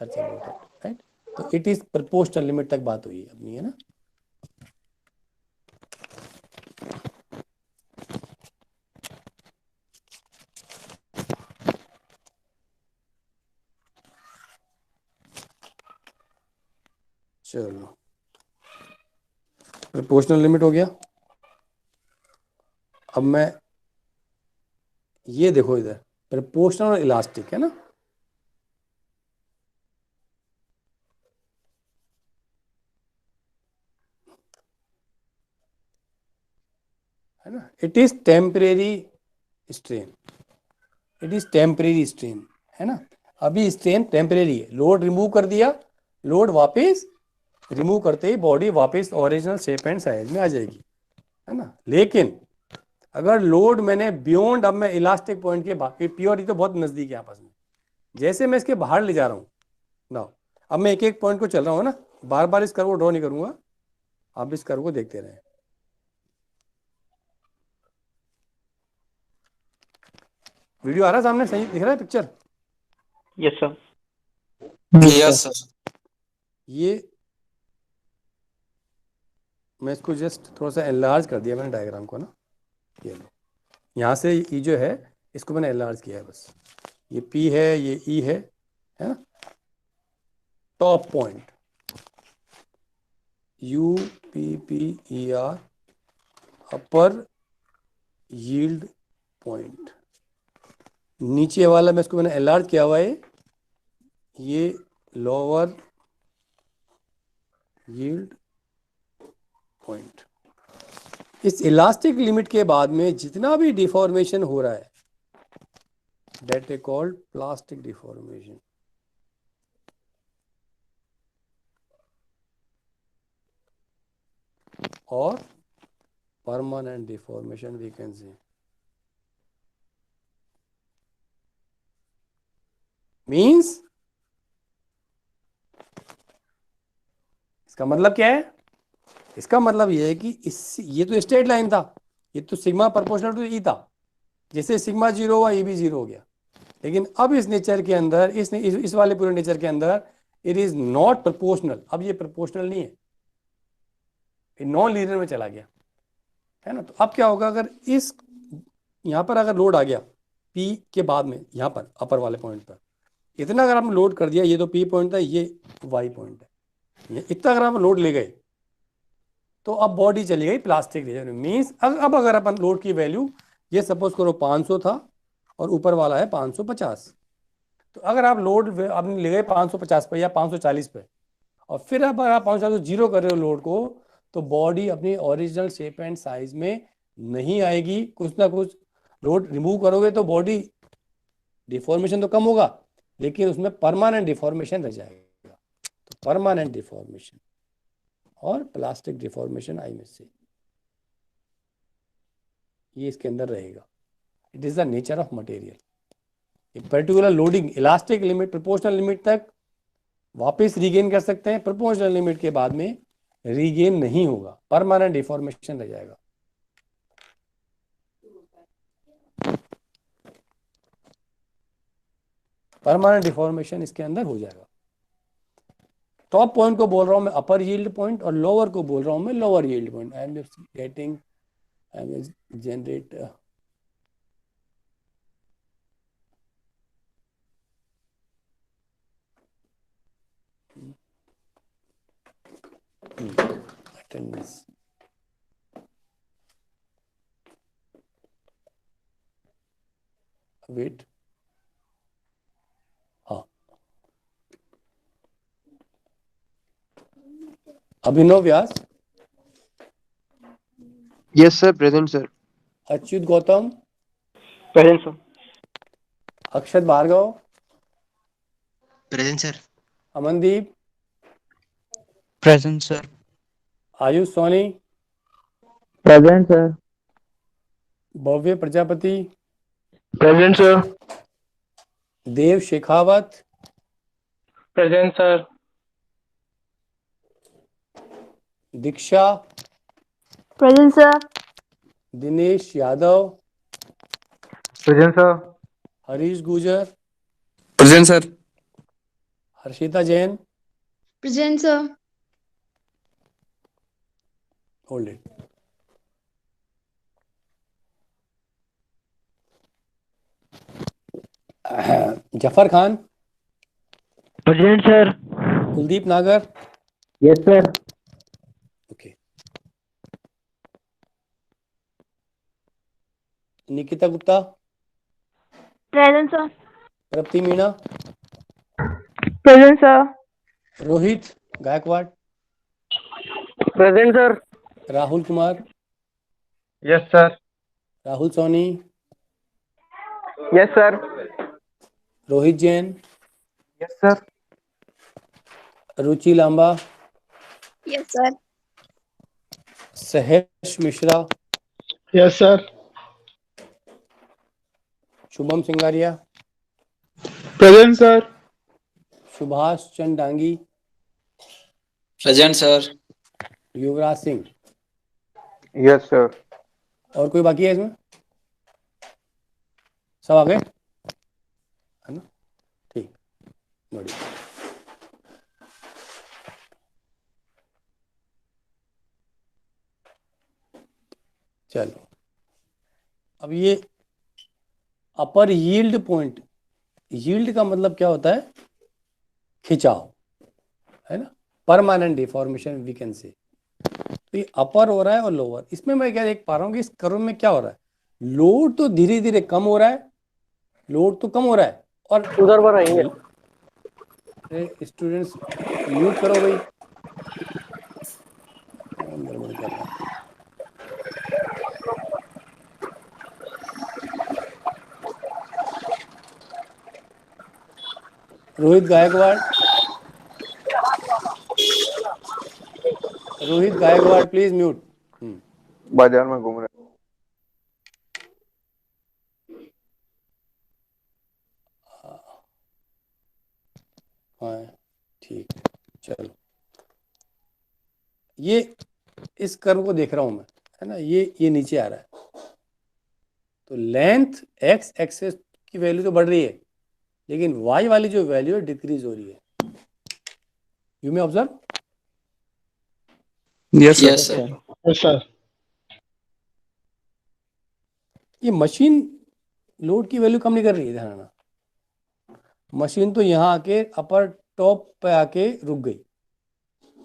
[SPEAKER 1] Search about it, right? तो इट इज प्रपोर्शनल लिमिट तक बात हुई है अपनी, है ना? चलो, प्रपोर्शनल लिमिट हो गया। अब मैं ये देखो इधर, प्रपोर्शनल और इलास्टिक, है ना? है ना? It is temporary strain, it is temporary strain, है ना? अभी स्ट्रेन टेम्परेरी है, लोड रिमूव कर दिया, लोड वापस रिमूव करते ही बॉडी वापस ओरिजिनल शेप एंड साइज में आ जाएगी, है ना? लेकिन अगर लोड मैंने बियॉन्ड, अब मैं इलास्टिक पॉइंट के बाकी प्योरिटी तो बहुत नजदीक है आपस में, जैसे मैं इसके बाहर ले जा रहा हूँ ना, अब मैं एक एक पॉइंट को चल रहा हूँ ना, बार बार इस कर्व को ड्रॉ नहीं करूंगा, आप इस कर्व को देखते रहें। वीडियो आ रहा है सामने, सही दिख रहा है picture?
[SPEAKER 3] Yes sir.
[SPEAKER 5] Yes sir.
[SPEAKER 1] ये मैं इसको जस्ट थोड़ा सा एनलार्ज कर दिया मैंने डायग्राम को ना, ये लो, यहाँ से ई जो है इसको मैंने एनलार्ज किया है बस। ये पी है, ये ई है ना? Top point U P P E R, upper yield point. नीचे वाला मैं इसको मैंने एनलार्ज किया हुआ है, ये लोअर यील्ड पॉइंट। इस इलास्टिक लिमिट के बाद में जितना भी डिफॉर्मेशन हो रहा है that is called plastic deformation, और permanent deformation we can say. Means इसका मतलब क्या है? इसका मतलब ये है कि इस, ये तो स्ट्रेट लाइन था, ये तो सिग्मा प्रोपोर्शनल टू ई था, जैसे सिग्मा जीरो हुआ ये भी जीरो हो गया। लेकिन अब इस नेचर के अंदर, इस वाले पूरे नेचर के अंदर इट इज नॉट प्रोपोर्शनल। अब ये प्रोपोर्शनल नहीं है, ये नॉन लीनियर में चला गया, है ना? तो अब क्या होगा, अगर इस यहाँ पर अगर लोड आ गया पी के बाद में, यहाँ पर अपर वाले पॉइंट पर इतना अगर आपने लोड कर दिया, ये तो पी पॉइंट था, ये वाई पॉइंट है, ये इतना अगर आप लोड ले गए तो अब बॉडी चली गई प्लास्टिक रीजन में। मीन्स अब अगर अपन लोड की वैल्यू, ये सपोज करो 500 था और ऊपर वाला है 550, तो अगर आप लोड आपने ले गए 550 पे या 540 पे, और फिर अब अगर आप 540 जीरो कर रहे हो लोड को, तो बॉडी अपनी ओरिजिनल शेप एंड साइज में नहीं आएगी। कुछ ना कुछ लोड रिमूव करोगे तो बॉडी डिफॉर्मेशन तो कम होगा, लेकिन उसमें परमानेंट डिफॉर्मेशन रह जाएगा। तो परमानेंट डिफॉर्मेशन और प्लास्टिक डिफॉर्मेशन आई में से ये इसके अंदर रहेगा। It is the nature of material. एक particular loading elastic limit, proportional limit तक वापस रीगेन कर सकते हैं, प्रोपोर्शनल लिमिट के बाद में रीगेन नहीं होगा, परमानेंट डिफॉर्मेशन रह जाएगा। परमानेंट डिफॉर्मेशन इसके अंदर हो जाएगा। टॉप पॉइंट को बोल रहा हूं मैं अपर यील्ड पॉइंट, और लोअर को बोल रहा हूं मैं lower yield point. I am getting, I am generate attendance. Wait, हाँ, Abhinav Vyas,
[SPEAKER 5] Yes, sir. Present, sir.
[SPEAKER 1] Achyut Gautam,
[SPEAKER 3] present sir.
[SPEAKER 1] Akshat Bhargav,
[SPEAKER 6] Present, sir.
[SPEAKER 1] Amandeep,
[SPEAKER 7] Present, sir.
[SPEAKER 1] Ayush Soni,
[SPEAKER 7] Present, sir.
[SPEAKER 1] Bhavya Prajapati,
[SPEAKER 2] Present, sir.
[SPEAKER 1] Dev Shekhawat,
[SPEAKER 2] Present, sir.
[SPEAKER 1] Diksha,
[SPEAKER 8] Present, sir.
[SPEAKER 1] Dinesh Yadav,
[SPEAKER 2] Present, sir.
[SPEAKER 1] Harish Gujar,
[SPEAKER 5] Present, sir.
[SPEAKER 1] Harshita Jain,
[SPEAKER 8] Present, sir.
[SPEAKER 1] Hold it. Zafar Khan,
[SPEAKER 2] Present, sir.
[SPEAKER 1] Kuldeep Nagar,
[SPEAKER 2] Yes, sir.
[SPEAKER 1] Okay, Nikita Gupta,
[SPEAKER 8] Present, sir.
[SPEAKER 1] Tripti Meena,
[SPEAKER 8] Present, sir.
[SPEAKER 1] Rohit Gaikwad,
[SPEAKER 2] Present, sir.
[SPEAKER 1] Rahul Kumar,
[SPEAKER 2] Yes, sir.
[SPEAKER 1] Rahul Soni,
[SPEAKER 2] Yes, sir.
[SPEAKER 1] Rohit Jain,
[SPEAKER 2] Yes, sir.
[SPEAKER 1] Ruchi Lamba,
[SPEAKER 8] Yes, sir.
[SPEAKER 1] Sahesh Mishra,
[SPEAKER 2] Yes, sir.
[SPEAKER 1] Shubham Singaria,
[SPEAKER 2] Present, sir.
[SPEAKER 1] Subhash Chand Dangi,
[SPEAKER 5] Present, sir.
[SPEAKER 1] Yuvraj Singh.
[SPEAKER 4] Yes, sir.
[SPEAKER 1] और कोई बाकी है इसमें? सब आ गए, है ना? ठीक, बढ़िया। चलो, अब ये अपर यील्ड पॉइंट, यील्ड का मतलब क्या होता है? खिंचाव, है ना? परमानेंट डिफॉर्मेशन वी कैन से। तो ये अपर हो रहा है और लोअर, इसमें मैं क्या देख पा रहा हूँ कि इस कर्व में क्या हो रहा है? लोड तो धीरे धीरे कम हो रहा है, लोड तो कम हो रहा है, और
[SPEAKER 2] उधर पर आएंगे।
[SPEAKER 1] स्टूडेंट्स म्यूट करो भाई, कौन गड़बड़ कर रहा है? Rohit Gaikwad, Rohit Gaikwad please mute.
[SPEAKER 4] बाजार में घूम रहे।
[SPEAKER 1] हाँ ठीक, चलो, ये इस कर्व को देख रहा हूं मैं, है ना? ये नीचे आ रहा है, तो लेंथ एक्स एक्सेस की वैल्यू तो बढ़ रही है, लेकिन वाई वाली जो वैल्यू है डिक्रीज हो रही है। You may observe.
[SPEAKER 5] Yes, sir.
[SPEAKER 7] Yes, sir.
[SPEAKER 2] Yes, sir.
[SPEAKER 1] ये मशीन लोड की वैल्यू कम नहीं कर रही है, ध्यान रखना। मशीन तो यहाँ आके अपर टॉप पे आके रुक गई,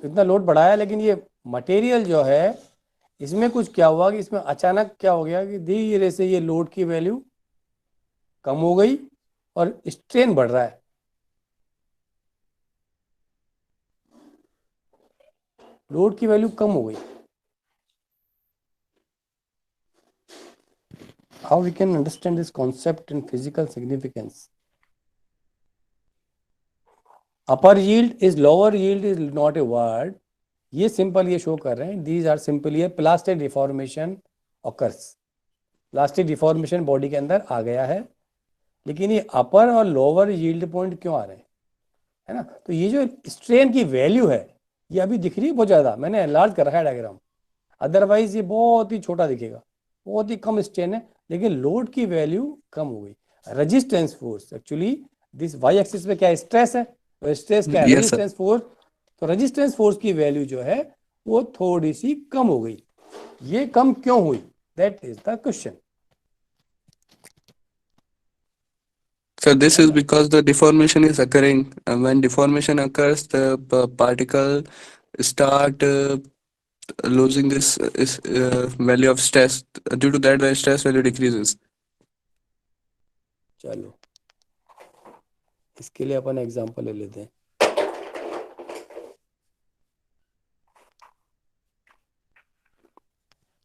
[SPEAKER 1] इतना लोड बढ़ाया, लेकिन ये मटेरियल जो है इसमें कुछ क्या हुआ कि इसमें अचानक क्या हो गया कि धीरे से ये लोड की वैल्यू कम हो गई और स्ट्रेन बढ़ रहा है। लोड की वैल्यू कम हो गई। How we can understand this concept in physical significance? Upper yield is lower yield is not a word. ये सिंपल ये शो कर रहे हैं, these are simply a plastic deformation occurs. Plastic deformation body के अंदर आ गया है, लेकिन ये अपर और लोअर यील्ड पॉइंट क्यों आ रहे हैं, है ना? तो ये जो स्ट्रेन की वैल्यू है ये अभी दिख रही है बहुत ज़्यादा, मैंने एनलार्ज कर रखा है डायग्राम, अदरवाइज ये बहुत ही छोटा दिखेगा, बहुत ही कम स्ट्रेन है, लेकिन लोड की वैल्यू कम हो गई। Resistance force, actually this y axis पे क्या स्ट्रेस है, तो स्ट्रेस क्या है?
[SPEAKER 5] Yes, sir.
[SPEAKER 1] Resistance force. तो रेजिस्टेंस फोर्स की वैल्यू जो है वो थोड़ी सी कम हो गई। ये कम क्यों हुई? That is the question.
[SPEAKER 5] So this is because the deformation is occurring. When deformation occurs, the particle start losing this value of stress. Due to that, the stress value decreases.
[SPEAKER 1] चलो, इसके लिए अपन एग्जांपल ले लेते हैं।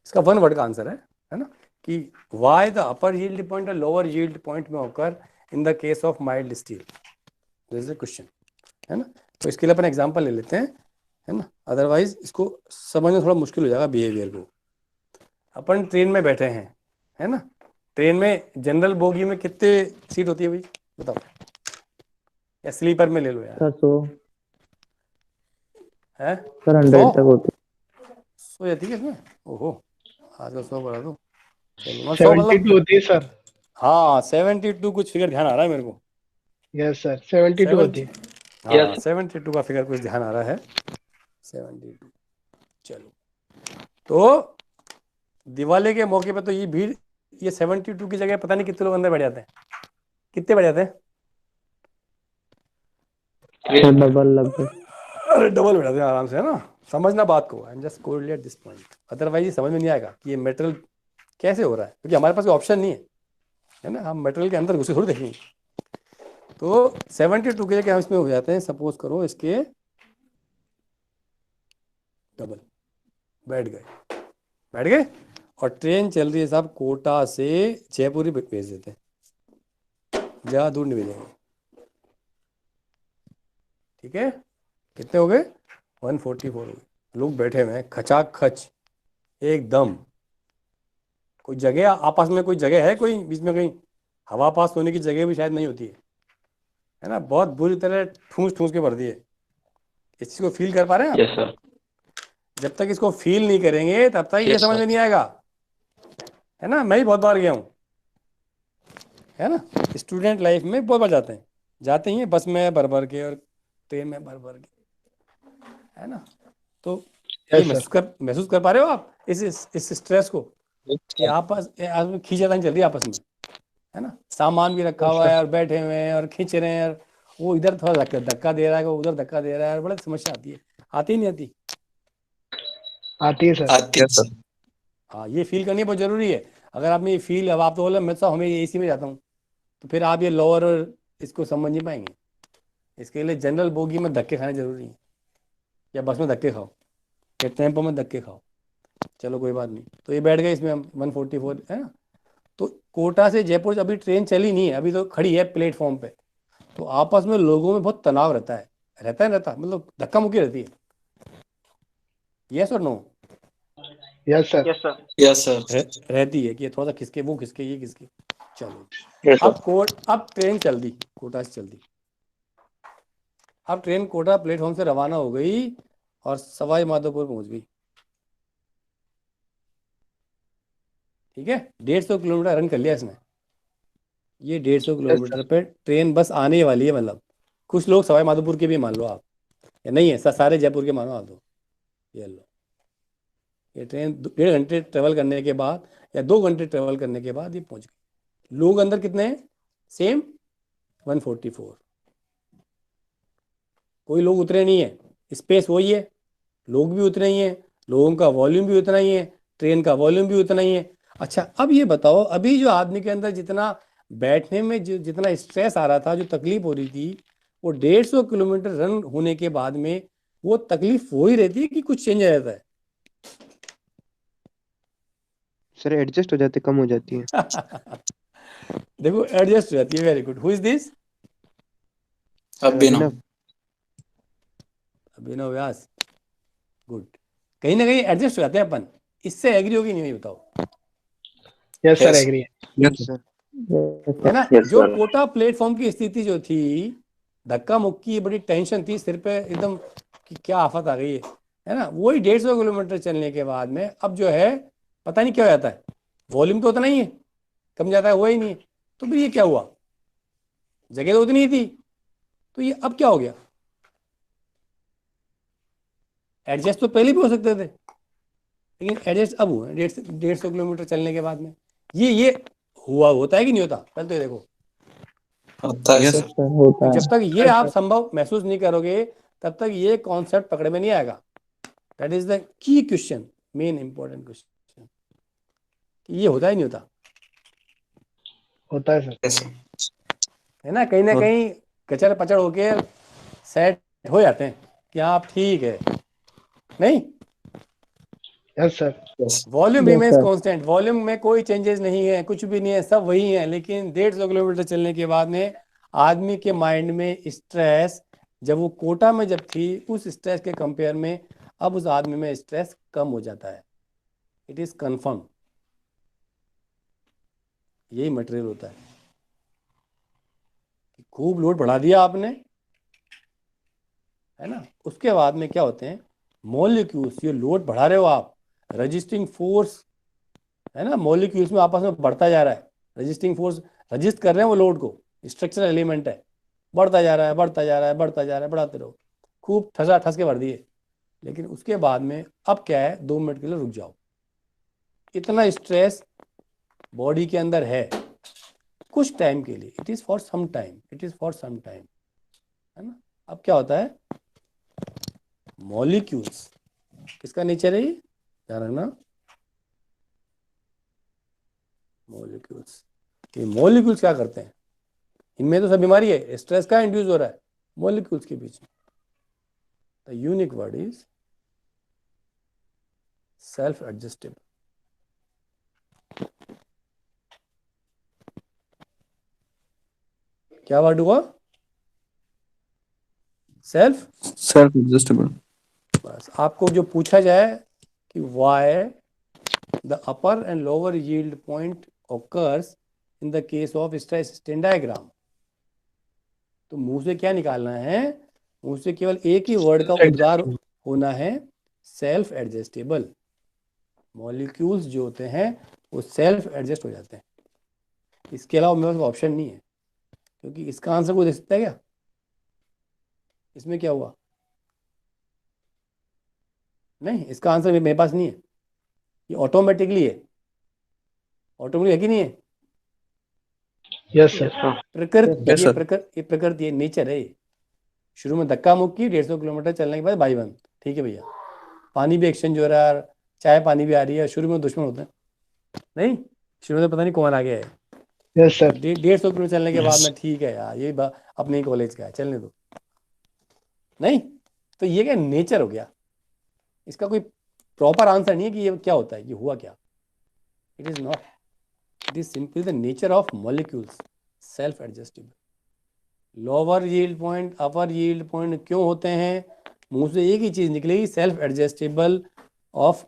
[SPEAKER 1] इसका one word का answer है ना, कि why the upper yield point और लोअर यील्ड पॉइंट में होकर in the case of mild steel, this is a question, है ना। तो इसके लिए अपन एग्जांपल ले लेते हैं, है ना, अदरवाइज इसको समझना थोड़ा मुश्किल हो जाएगा बिहेवियर को। अपन ट्रेन में बैठे हैं, है ना, ट्रेन में जनरल बोगी में कितने सीट होती है भाई बताओ, या स्लीपर में ले लो यार,
[SPEAKER 7] सर 100
[SPEAKER 1] है
[SPEAKER 7] सर 100 तक होती
[SPEAKER 1] सो जाती है इसमें, ओहो आजकल 100 बढ़ा दो, चलो 100
[SPEAKER 2] 72
[SPEAKER 1] मतलब,
[SPEAKER 2] होती है सर।
[SPEAKER 1] हाँ 72 कुछ फिगर ध्यान आ रहा है मेरे को,
[SPEAKER 2] यस सर 72 होती है।
[SPEAKER 1] हाँ 72 का फिगर कुछ ध्यान आ रहा है, 72। चलो तो दिवाली के मौके पे तो ये भीड़, ये 72 की जगह पता नहीं कितने लोग अंदर बैठ जाते हैं, कितने बैठ जाते हैं,
[SPEAKER 7] है डबल लगभग।
[SPEAKER 1] अरे डबल बैठ जाते हैं आराम से, है ना। समझना बात को, I am just correlate this point, otherwise ये समझ में नहीं आएगा कि ये मेटल कैसे हो रहा है, क्योंकि हमारे पास कोई ऑप्शन नहीं है ना, हम मेटल के अंदर घुसे थोड़ी देखेंगे। तो 72 के जगह हम इसमें हो जाते हैं, सपोज करो इसके डबल, बैठ गए और ट्रेन चल रही है साहब कोटा से जयपुर ही भेज देते हैं, ज़्यादा दूर नहीं भेजेंगे, ठीक है। कितने हो गए, 144 हो गए, लोग बैठे हुए हैं खचाक खच एकदम, कोई जगह आपस में, कोई जगह है कोई बीच में, कहीं हवा पास होने की जगह भी शायद नहीं होती है ना, बहुत बुरी तरह ठूस ठूस के भर दिए। इस चीज़ को फील कर पा रहे हैं आप?
[SPEAKER 3] Yes sir.
[SPEAKER 1] जब तक इसको फील नहीं करेंगे तब तक ये समझ में नहीं आएगा, है ना। मैं भी बहुत बार गया हूँ, है ना, स्टूडेंट लाइफ में बहुत बार जाते ही हैं, बस में भर भर के और ट्रेन में भर भर के, है ना। तो ये महसूस कर पा रहे हो आप इस स्ट्रेस को, कि आपस खींचातानी चल रही है आपस में, है ना, सामान भी रखा हुआ है और बैठे हुए हैं और खींच रहे हैं, और वो इधर थोड़ा धक्का दे रहा है, वो उधर धक्का दे रहा है, और बड़ी समस्या आती है, आती ही नहीं आती,
[SPEAKER 2] आती है सर।
[SPEAKER 1] हाँ ये फील करनी बहुत जरूरी है। अगर आपने ये फील, अब आप तो बोले मैं तो हमें एसी में जाता हूँ, तो फिर आप ये लोअर और इसको समझ नहीं पाएंगे। इसके लिए जनरल बोगी में धक्के खाने जरूरी है, या बस में धक्के खाओ, या टेम्पो में धक्के खाओ, चलो कोई बात नहीं। तो ये बैठ गए इसमें हम 144, है ना। तो कोटा से जयपुर अभी ट्रेन चली नहीं है, अभी तो खड़ी है प्लेटफॉर्म पे, तो आपस में लोगों में बहुत तनाव रहता है मतलब धक्का मुक्की रहती है, यस और no?
[SPEAKER 2] Yes sir.
[SPEAKER 3] Yes sir.
[SPEAKER 1] रहती है कि थोड़ा सा खिसके, वो खिसके, ये खिसके, चलो।
[SPEAKER 4] Yes, sir.
[SPEAKER 1] अब ट्रेन चल दी, कोटा से चल दी, अब ट्रेन कोटा प्लेटफॉर्म से रवाना हो गई और सवाई माधोपुर पहुंच गई, ठीक है। 150 किलोमीटर रन कर लिया इसने, ये 150 किलोमीटर पे ट्रेन बस आने वाली है, मतलब कुछ लोग सवाई माधोपुर के भी मान लो आप, या नहीं है सारे जयपुर के मानो आप, तो ये लो, ये ट्रेन 1.5 घंटे ट्रेवल करने के बाद या 2 घंटे ट्रेवल करने के बाद ये पहुंच गई। लोग अंदर कितने हैं, सेम 144, कोई लोग उतरे नहीं है, स्पेस वही है, लोग भी उतने ही हैं, लोगों का वॉल्यूम भी उतना ही है, ट्रेन का वॉल्यूम भी उतना ही है। अच्छा अब ये बताओ, अभी जो आदमी के अंदर जितना बैठने में जितना स्ट्रेस आ रहा था, जो तकलीफ हो रही थी, वो 150 किलोमीटर रन होने के बाद में वो तकलीफ वही रहती है कि कुछ चेंज आ जाता है?
[SPEAKER 6] सर एडजस्ट हो जाते, कम हो जाती है।
[SPEAKER 1] देखो एडजस्ट हो जाती है, very good. Who is this?
[SPEAKER 6] Abhinav.
[SPEAKER 1] Abhinav Vyas, good. कहीं ना कहीं एडजस्ट हो जाते हैं अपन, इससे एग्री होगी नहीं बताओ?
[SPEAKER 2] यस सर, एग्री है।
[SPEAKER 6] Yes sir.
[SPEAKER 1] है ना।
[SPEAKER 4] Yes,
[SPEAKER 1] जो
[SPEAKER 4] sir.
[SPEAKER 1] कोटा प्लेटफॉर्म की स्थिति जो थी, धक्का मुक्की, बड़ी टेंशन थी सिर पे एकदम कि क्या आफत आ गई है ना, वही 150 किलोमीटर चलने के बाद में अब जो है पता नहीं क्या हो जाता है, वॉल्यूम तो उतना ही है, कम जाता है, हुआ ही नहीं है। तो फिर ये क्या हुआ, जगह तो उतनी ही थी, तो ये अब क्या हो गया? एडजस्ट तो पहले भी हो सकते थे, लेकिन एडजस्ट अब हुआ 150 किलोमीटर चलने के बाद में। ये हुआ, होता है कि नहीं होता? पहले तो ये देखो,
[SPEAKER 6] यस सर।
[SPEAKER 7] होता है।
[SPEAKER 1] जब तक ये आप संभव महसूस नहीं करोगे तब तक ये कॉन्सेप्ट पकड़ में नहीं आएगा। That is the key question, main important question, कि ये होता ही नहीं होता,
[SPEAKER 2] होता है सर।
[SPEAKER 1] है ना। कहीं ना कहीं कचर पचड़ होके सेट हो जाते हैं कि आप ठीक है, नहीं
[SPEAKER 2] yes sir.
[SPEAKER 4] Yes.
[SPEAKER 1] Volume
[SPEAKER 7] Yes,
[SPEAKER 1] remains
[SPEAKER 7] sir.
[SPEAKER 1] Constant, volume में कोई चेंजेस नहीं है, कुछ भी नहीं है, सब वही है। लेकिन 150 किलोमीटर चलने के बाद में आदमी के माइंड में स्ट्रेस, जब वो कोटा में जब थी उस स्ट्रेस के कंपेयर में अब उस आदमी में स्ट्रेस कम हो जाता है। इट इज कंफर्म, यही मटेरियल होता है। खूब लोड बढ़ा दिया आपने, है ना, उसके बाद में क्या होते हैं मॉलिक्यूल्स, ये लोड बढ़ा रहे हो आप, रजिस्टिंग फोर्स, है ना, मॉलिक्यूल्स में आपस में बढ़ता जा रहा है, रजिस्टिंग फोर्स रजिस्ट कर रहे हैं वो लोड को, स्ट्रक्चरल एलिमेंट है, बढ़ता जा रहा है, बढ़ता जा रहा है, बढ़ता जा रहा है, बढ़ाते रहो, खूब ठसा ठस के भर दिए। लेकिन उसके बाद में अब क्या है, 2 मिनट के लिए रुक जाओ, इतना स्ट्रेस बॉडी के अंदर है कुछ टाइम के लिए, it is for some time, it is for some time, है ना। अब क्या होता है, मॉलिक्यूल्स किसका नेचर है ये, ध्यान रखना, मॉलिक्यूल्स। ये मॉलिक्यूल्स क्या करते हैं, इनमें तो सब बीमारी है, स्ट्रेस का इंड्यूस हो रहा है मॉलिक्यूल्स के बीच में। The unique word is self adjustable. क्या वर्ड हुआ, सेल्फ
[SPEAKER 5] Self-adjustable.
[SPEAKER 1] बस आपको जो पूछा जाए कि why the upper and lower yield point occurs in the case of stress strain diagram, तो मुंह से क्या निकालना है, मुंह से केवल एक ही वर्ड का उद्गार होना है, सेल्फ एडजस्टेबल। मॉलिक्यूल्स जो होते हैं वो सेल्फ एडजस्ट हो जाते हैं, इसके अलावा मेरे पास ऑप्शन नहीं है, क्योंकि इसका आंसर कोई दे सकता है क्या, इसमें क्या हुआ, नहीं, इसका आंसर मेरे पास नहीं है, ये ऑटोमेटिकली है, ऑटोमेटिक है कि नहीं है,
[SPEAKER 2] यस सर।
[SPEAKER 1] प्रकृति,
[SPEAKER 5] Yes,
[SPEAKER 1] ये
[SPEAKER 5] sir.
[SPEAKER 1] प्रकृति है, नेचर है। शुरू में धक्का मुक्की 150 किलोमीटर चलने के बाद भाई बंद, ठीक है भैया, पानी भी एक्सचेंज हो रहा है, चाय पानी भी आ रही है, शुरू में दुश्मन होते हैं, नहीं, शुरू में पता नहीं कौन आ गया है,
[SPEAKER 2] यस सर।
[SPEAKER 1] 150 किलोमीटर चलने के बाद में ठीक है यार, ये अपने ही कॉलेज का है, चलने दो, नहीं, तो ये क्या नेचर हो गया, इसका कोई प्रॉपर आंसर नहीं है कि ये क्या होता है, ये हुआ क्या, it is not, it is simply the nature of molecules, self adjustable. Lower yield point, upper yield point क्यों होते हैं, मुंह से एक ही चीज निकलेगी, self adjustable of,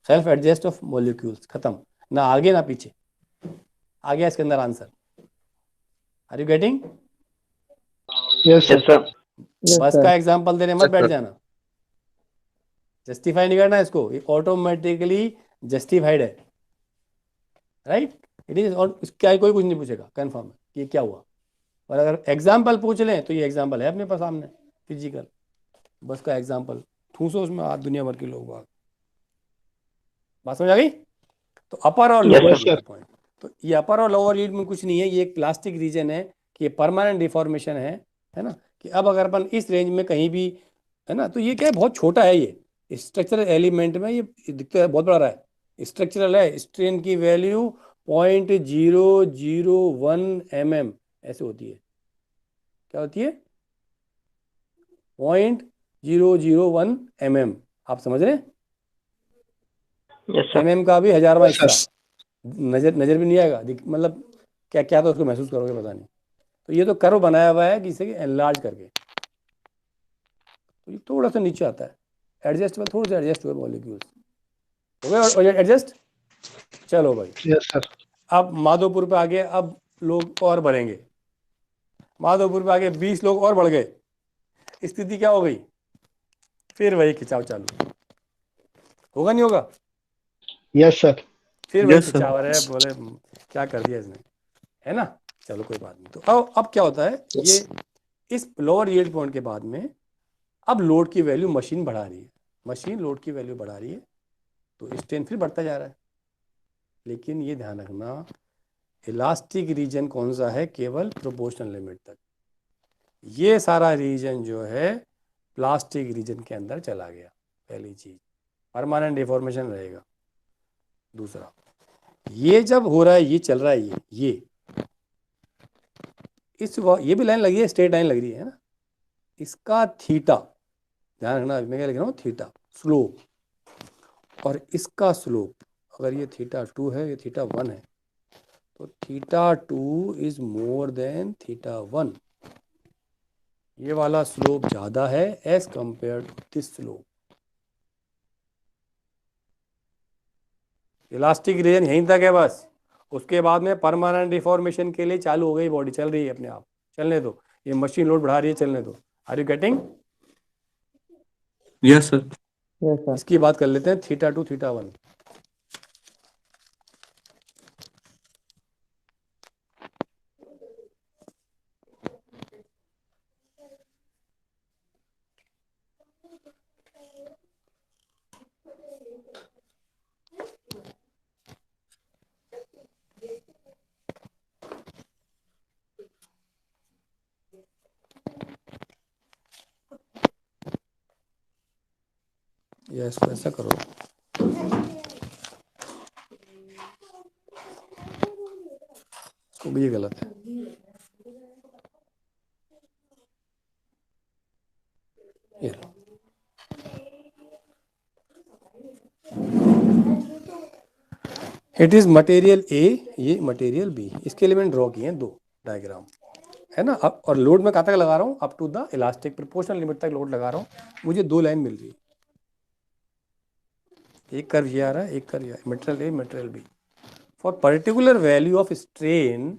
[SPEAKER 1] self adjust of molecules, खत्म, ना आगे ना पीछे, आ गया इसके अंदर answer. Are you getting?
[SPEAKER 2] Yes sir.
[SPEAKER 1] Bus का एग्जांपल देने मत
[SPEAKER 5] Yes,
[SPEAKER 1] बैठ
[SPEAKER 5] sir.
[SPEAKER 1] जाना, जस्टिफाई नहीं करना इसको, ये ऑटोमेटिकली जस्टिफाइड है, राइट, इट इज, और क्या कोई कुछ नहीं पूछेगा, कंफर्म है कि ये क्या हुआ। और अगर एग्जाम्पल पूछ लें तो ये एग्जाम्पल है अपने पास सामने, फिजिकल, बस का एग्जाम्पल, ठूसो उसमें आज दुनिया भर के लोग बात समझ आ गई। तो अपर और लोअर यील्ड पॉइंट, तो ये अपर और लोअर यील्ड में कुछ नहीं है, ये एक प्लास्टिक रीजन है कि परमानेंट डिफॉर्मेशन है ना, कि अब अगर अपन इस रेंज में कहीं भी, है ना, तो ये क्या है, बहुत छोटा है, ये स्ट्रक्चरल एलिमेंट में ये दिखता है बहुत बड़ा रहा है, स्ट्रक्चरल है, स्ट्रेन की वैल्यू 0.001 mm ऐसे होती है, क्या होती है 0.001 mm, आप समझ रहे हैं, mm का भी 1000वां हिस्सा, नजर भी नहीं आएगा, मतलब क्या क्या, तो उसको महसूस करोगे पता नहीं। तो ये तो कर्व बनाया हुआ है किसी के एनलार्ज करके, तो ये थोड़ा सा नीचे आता है, एडजस्टेबल, थोड़ा सा एडजस्ट हुए मॉलिक्यूल्स, हो गए और एडजस्ट। चलो भाई,
[SPEAKER 2] यस सर।
[SPEAKER 1] अब माधोपुर पे आगे, अब लोग और बढ़ेंगे, माधोपुर पे आगे 20 लोग और बढ़ गए, स्थिति क्या हो गई, फिर वही खिंचाव चालू, होगा नहीं होगा,
[SPEAKER 2] यस सर।
[SPEAKER 1] फिर वही
[SPEAKER 5] Yes, sir.
[SPEAKER 1] खिंचाव है, बोले क्या कर दिया इसने, है ना। चलो कोई बात नहीं, तो अब क्या होता है, ये इस लोअर यील्ड पॉइंट के बाद में अब लोड की वैल्यू मशीन बढ़ा रही है, मशीन लोड की वैल्यू बढ़ा रही है, तो स्ट्रेन फिर बढ़ता जा रहा है। लेकिन ये ध्यान रखना, इलास्टिक रीजन कौन सा है, केवल प्रोपोर्शनल लिमिट तक, ये सारा रीजन जो है प्लास्टिक रीजन के अंदर चला गया, पहली चीज, परमानेंट डिफॉर्मेशन रहेगा। दूसरा, ये जब हो रहा है, ये चल रहा है, ये ये भी लाइन लगी है, स्ट्रेट लाइन लग रही है ना, इसका थीटा ध्यान रखना, मैं क्या लिख रहा हूँ, थीटा स्लोप, और इसका स्लोप, अगर ये θ2 है, ये θ1 है, तो θ2 इज मोर देन θ1। ये वाला स्लोप ज़्यादा है as compare to this slope. Elastic region यहीं तक है बस, उसके बाद में परमानेंट डिफॉर्मेशन के लिए चालू हो गई, बॉडी चल रही है अपने आप, चलने दो, ये मशीन लोड बढ़ा रही है, चलने दो। Are you getting?
[SPEAKER 5] Yes, sir.
[SPEAKER 7] Yes, sir.
[SPEAKER 1] इसकी बात कर लेते हैं θ2 θ1। या इसको ऐसा करो, इसको भी ये गलत है। ये लो। इट इज मटेरियल ए, ये मटेरियल बी, इसके लिए मैंने ड्रॉ किए हैं 2 डायग्राम, है ना। अब और लोड में कहाँ तक लगा रहा हूँ? Up to the elastic proportional limit तक लोड लगा रहा हूँ। मुझे 2 लाइन मिल रही है, एक कर्व ये आ रहा है, एक कर्व ये, material A material B. For particular value of strain,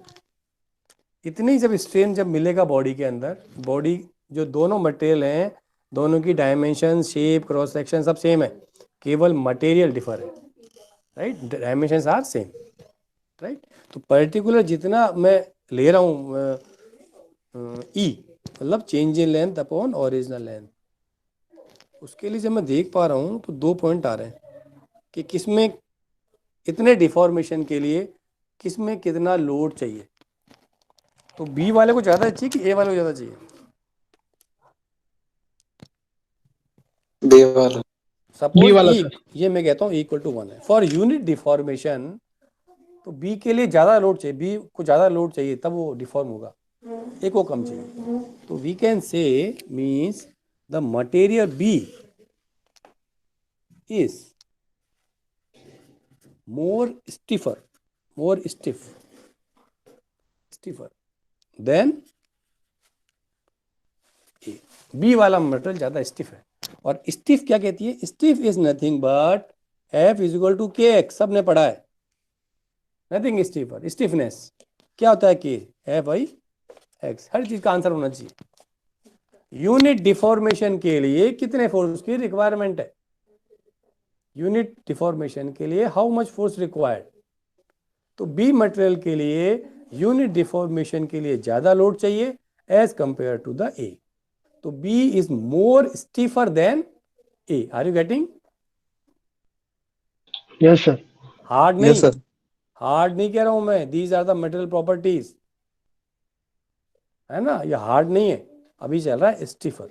[SPEAKER 1] इतनी जब स्ट्रेन जब मिलेगा बॉडी के अंदर, बॉडी जो दोनों मटेरियल हैं, दोनों की डायमेंशन, शेप, क्रॉस सेक्शन सब सेम है, केवल मटेरियल डिफर है, right? Dimensions are same, right? तो पर्टिकुलर जितना मैं ले रहा हूँ ई, मतलब change in length upon original length, उसके लिए जब मैं देख पा रहा हूँ तो 2 पॉइंट आ रहे हैं कि किसमें इतने डिफॉर्मेशन के लिए किसमें कितना लोड चाहिए। तो बी वाले को ज़्यादा चाहिए कि ए वाले को ज़्यादा चाहिए?
[SPEAKER 6] बी वाला।
[SPEAKER 2] B
[SPEAKER 1] सपोज
[SPEAKER 2] वाला
[SPEAKER 1] ई,
[SPEAKER 2] सर।
[SPEAKER 1] ये मैं कहता हूँ इक्वल टू 1 है फॉर यूनिट डिफॉर्मेशन, तो बी के लिए ज़्यादा लोड चाहिए, बी को ज़्यादा लोड चाहिए तब वो डिफॉर्म होगा, ए को कम चाहिए। तो we can say means the material B is more stiffer than A. B वाला मटेरियल ज़्यादा स्टिफ है, और स्टिफ क्या कहती है? Stiff is nothing but F is equal to K X, सबने पढ़ा है। नथिंग स्टिफर, स्टिफनेस क्या होता है? के एफ बाई एक्स। हर चीज का आंसर होना चाहिए। यूनिट डिफॉर्मेशन के लिए कितने फोर्स की रिक्वायरमेंट है? यूनिट डिफॉर्मेशन के लिए हाउ मच फोर्स रिक्वायर्ड? तो बी मटेरियल के लिए यूनिट डिफॉर्मेशन के लिए ज्यादा लोड चाहिए as compare to the A. तो B is more stiffer than A. Are you getting?
[SPEAKER 2] Yes sir.
[SPEAKER 1] Hard नहीं,
[SPEAKER 5] Yes, sir.
[SPEAKER 1] हार्ड नहीं कह रहा हूं मैं, these are the material properties, है ना, ये हार्ड नहीं है, अभी चल रहा है स्टीफर।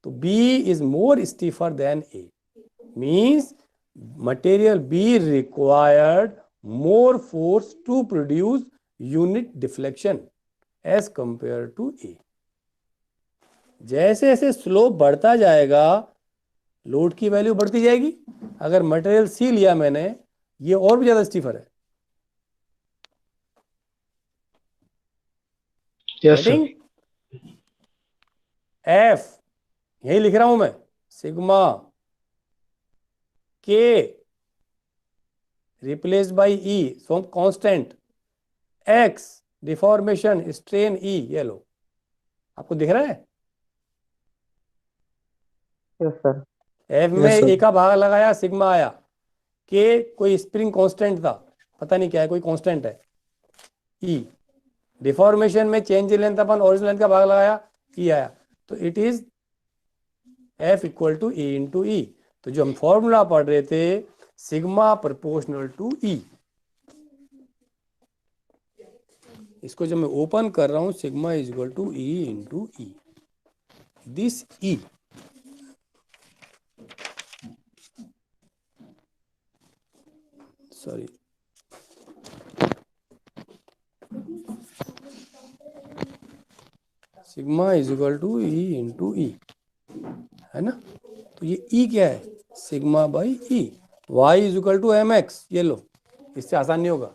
[SPEAKER 1] तो B is more stiffer than A, means material B required more force to produce unit deflection as compare to A। जैसे जैसे स्लोप बढ़ता जाएगा लोड की वैल्यू बढ़ती जाएगी। अगर मटेरियल C लिया मैंने, ये और भी ज्यादा स्टीफर है,
[SPEAKER 2] यस सर।
[SPEAKER 1] F यही लिख रहा हूं मैं, sigma K replace by E, so constant, X deformation strain E, ये लो, आपको दिख रहा है?
[SPEAKER 7] Yes, sir.
[SPEAKER 1] F में
[SPEAKER 5] Yes, sir.
[SPEAKER 1] A का भाग लगाया, सिग्मा आया। K कोई स्प्रिंग कांस्टेंट था, पता नहीं क्या है, कोई कांस्टेंट है। E डिफॉर्मेशन में change in length upon original length का भाग लगाया, E आया। तो it is F equal to E into E। तो जो हम फॉर्मूला पढ़ रहे थे, सिग्मा प्रोपोर्शनल टू E, इसको जब मैं ओपन कर रहा हूं, sigma is equal to E into E। This E sorry sigma is equal to E into E, है ना। तो ये E क्या है? Sigma by E। y is equal to M X. ये लो, इससे आसान नहीं होगा।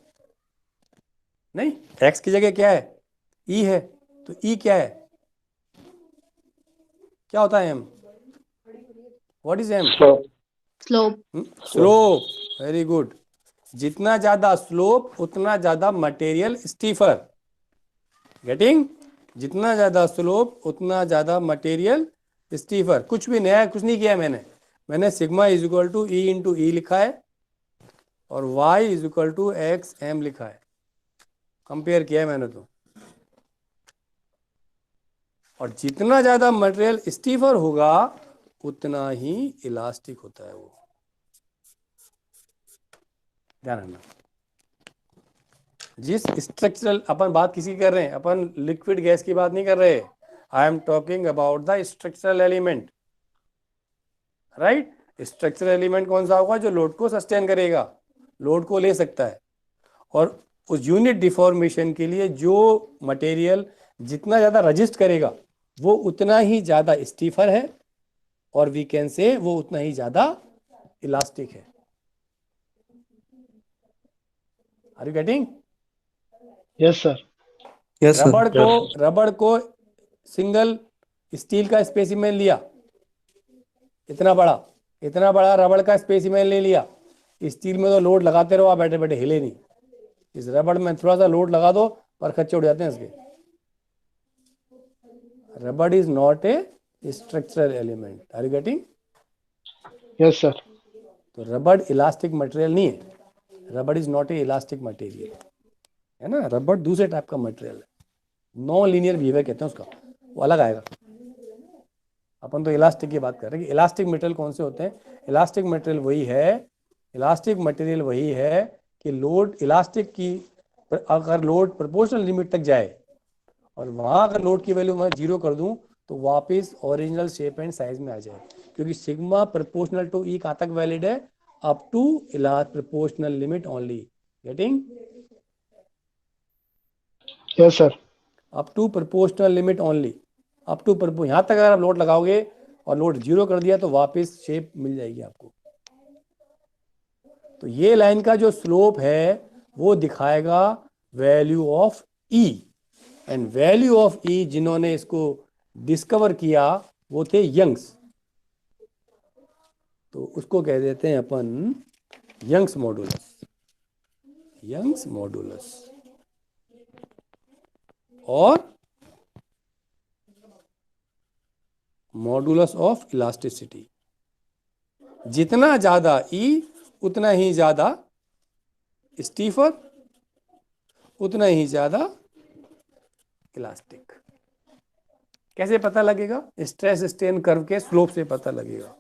[SPEAKER 1] नहीं, x की जगह क्या है, e है, तो e क्या है, क्या होता है m? What is m?
[SPEAKER 8] Slope.
[SPEAKER 1] Slope. Very good. जितना ज्यादा स्लोप उतना ज्यादा मटेरियल स्टीफर। गेटिंग? जितना ज्यादा स्लोप उतना ज्यादा मटेरियल स्टीफर। कुछ भी नया कुछ नहीं किया मैंने sigma is equal to E into E लिखा है और y is equal to X M लिखा है। कंपेयर किया है मैंने तो। और जितना ज्यादा मटेरियल स्टीफर होगा उतना ही इलास्टिक होता है वो। ध्यान रखना। जिस स्ट्रक्चरल अपन बात किसी की कर रहे हैं, अपन लिक्विड गैस की बात नहीं कर रहे। I am talking about the structural element, right. Structural element कौन सा होगा? जो लोड को सस्टेन करेगा, लोड को ले सकता है। और उस यूनिट डिफॉर्मेशन के लिए जो मटेरियल जितना ज्यादा रजिस्ट करेगा वो उतना ही ज्यादा स्टीफर है, और वी कैन से वो उतना ही ज्यादा इलास्टिक है। Are you getting?
[SPEAKER 2] Yes, sir.
[SPEAKER 5] Yes, sir.
[SPEAKER 1] रबड़ को सिंगल स्टील का स्पेसिमेन लिया, इतना बड़ा रबड़ का स्पेसिमेन ले लिया। स्टील में तो लोड लगाते रहो, आप बैठे बैठे हिले नहीं। इस रबड़ में थोड़ा सा लोड लगा दो और खच्चे उड़ जाते हैं इसके। Rubber is not a structural element. Are you getting?
[SPEAKER 2] Yes, sir.
[SPEAKER 1] तो रबड़ इलास्टिक मटेरियल नहीं है। Rubber is not a elastic material, है ना। रबड़ दूसरे टाइप का मटेरियल है, नॉन लीनियर बिहेवियर कहते हैं उसका, वो अलग आएगा। अपन तो इलास्टिक की बात कर रहे हैं कि इलास्टिक मटेरियल कौन से होते हैं। इलास्टिक मटेरियल वही है कि लोड इलास्टिक की, अगर लोड प्रोपोर्शनल लिमिट तक जाए और वहां अगर लोड की वैल्यू मैं 0 कर दूं तो वापस ओरिजिनल शेप एंड साइज में आ जाए। क्योंकि सिग्मा प्रोपोर्शनल टू ई कहाँ तक वैलिड है? Up to elastic proportional limit only. Getting?
[SPEAKER 2] Yes, sir.
[SPEAKER 1] Up to proportional limit only. Up to यहाँ तक अगर आप लोड लगाओगे और लोड 0 कर दिया तो वापस शेप मिल जाएगी आपको। तो ये लाइन का जो स्लोप है वो दिखाएगा value of E, and value of E जिन्होंने इसको डिस्कवर किया वो थे यंग्स। तो उसको कह देते हैं अपन यंग्स मॉडुलस और मॉडुलस ऑफ इलास्टिसिटी। जितना ज्यादा ई उतना ही ज्यादा स्टीफर, उतना ही ज्यादा इलास्टिक। कैसे पता लगेगा? स्ट्रेस स्ट्रेन कर्व के स्लोप से पता लगेगा।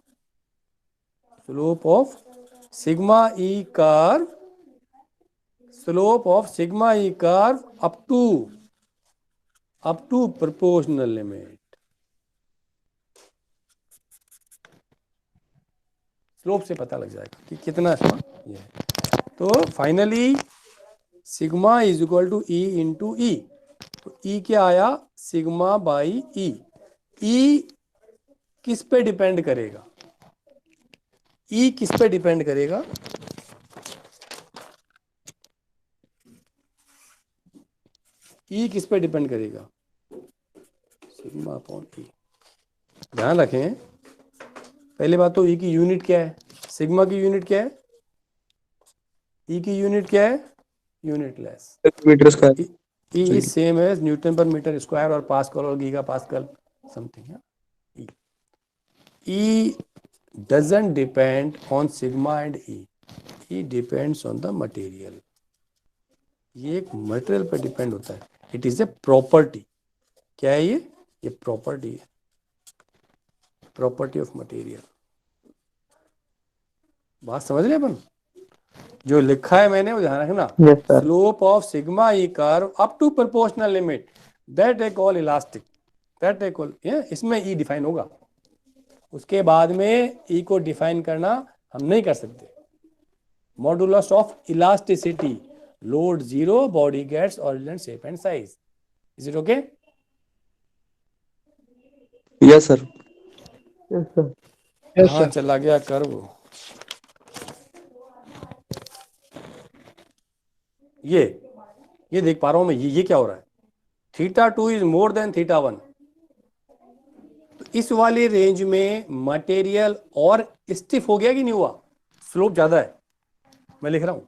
[SPEAKER 1] Slope of sigma E curve, up to proportional limit. Slope से पता लग जाएगा कि कितना ये है। तो finally sigma is equal to E into E. तो ई क्या आया? Sigma by E. ई किस पे डिपेंड करेगा? ई किस पे डिपेंड करेगा? ई किस पे डिपेंड करेगा? सिग्मा अपॉन ई। ध्यान रखें, पहली बात तो ई की यूनिट क्या है? सिग्मा की यूनिट क्या है? ई की यूनिट क्या है? Unitless.
[SPEAKER 5] Metre square.
[SPEAKER 1] E is same as Newton per meter square और Pascal और Gigapascal something. E doesn't depend on sigma and E. E depends on the material. ये एक मटेरियल पर डिपेंड होता है। It is a property. क्या है ये? ये प्रॉपर्टी है, प्रॉपर्टी ऑफ मटेरियल। बात समझ रहे अपन? जो लिखा है मैंने वो ध्यान रखना।
[SPEAKER 7] Yes, sir.
[SPEAKER 1] Slope of sigma E curve up to proportional limit, that a call elastic, that a call. इसमें ई डिफाइन होगा, उसके बाद में ई को डिफाइन करना हम नहीं कर सकते। Modulus of elasticity, load 0, body gets original shape and size. Is it okay?
[SPEAKER 5] Yes, sir.
[SPEAKER 7] Yes, sir.
[SPEAKER 2] Yes,
[SPEAKER 1] हाँ,
[SPEAKER 2] sir.
[SPEAKER 1] चला गया कर्व। ये देख पा रहा हूं मैं, ये क्या हो रहा है, θ2 इज मोर देन θ1। तो इस वाली रेंज में मटेरियल और स्टिफ हो गया कि नहीं हुआ, स्लोप ज्यादा है, मैं लिख रहा हूं,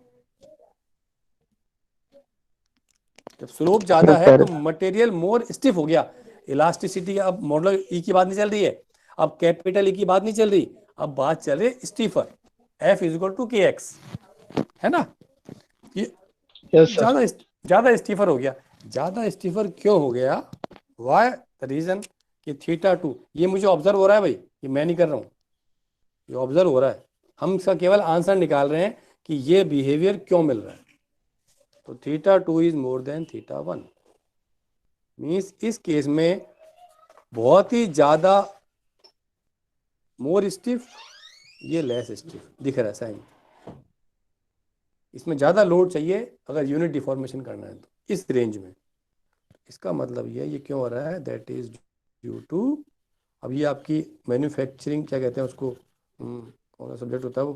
[SPEAKER 1] जब स्लोप ज्यादा
[SPEAKER 6] Yes,
[SPEAKER 1] है
[SPEAKER 6] sir.
[SPEAKER 1] तो मटेरियल मोर स्टिफ हो गया। इलास्टिसिटी, अब मॉडल ई की बात नहीं चल रही है, अब कैपिटल ई की बात नहीं चल रही, अब बात चल रही है स्टीफर, F is to K x, है ना। ये
[SPEAKER 2] Yes, sir.
[SPEAKER 1] ज्यादा स्टीफर हो गया। ज्यादा स्टीफर क्यों हो गया, वाई द रीजन कि θ2, ये मुझे ऑब्जर्व हो रहा है भाई, ये मैं नहीं कर रहा हूँ, ये ऑब्जर्व हो रहा है, हम इसका केवल आंसर निकाल रहे हैं कि ये बिहेवियर क्यों मिल रहा है। तो θ2 इज मोर देन θ1, मीन्स इस केस में बहुत ही ज्यादा मोर स्टिफ, ये लेस स्टिफ दिख रहा है साइन, इसमें ज्यादा लोड चाहिए अगर यूनिट डिफॉर्मेशन करना है तो इस रेंज में। इसका मतलब ये क्यों हो रहा है, दैट इज ड्यू टू, अब ये आपकी मैन्युफैक्चरिंग क्या कहते हैं उसको, कौन सा सब्जेक्ट होता है वो,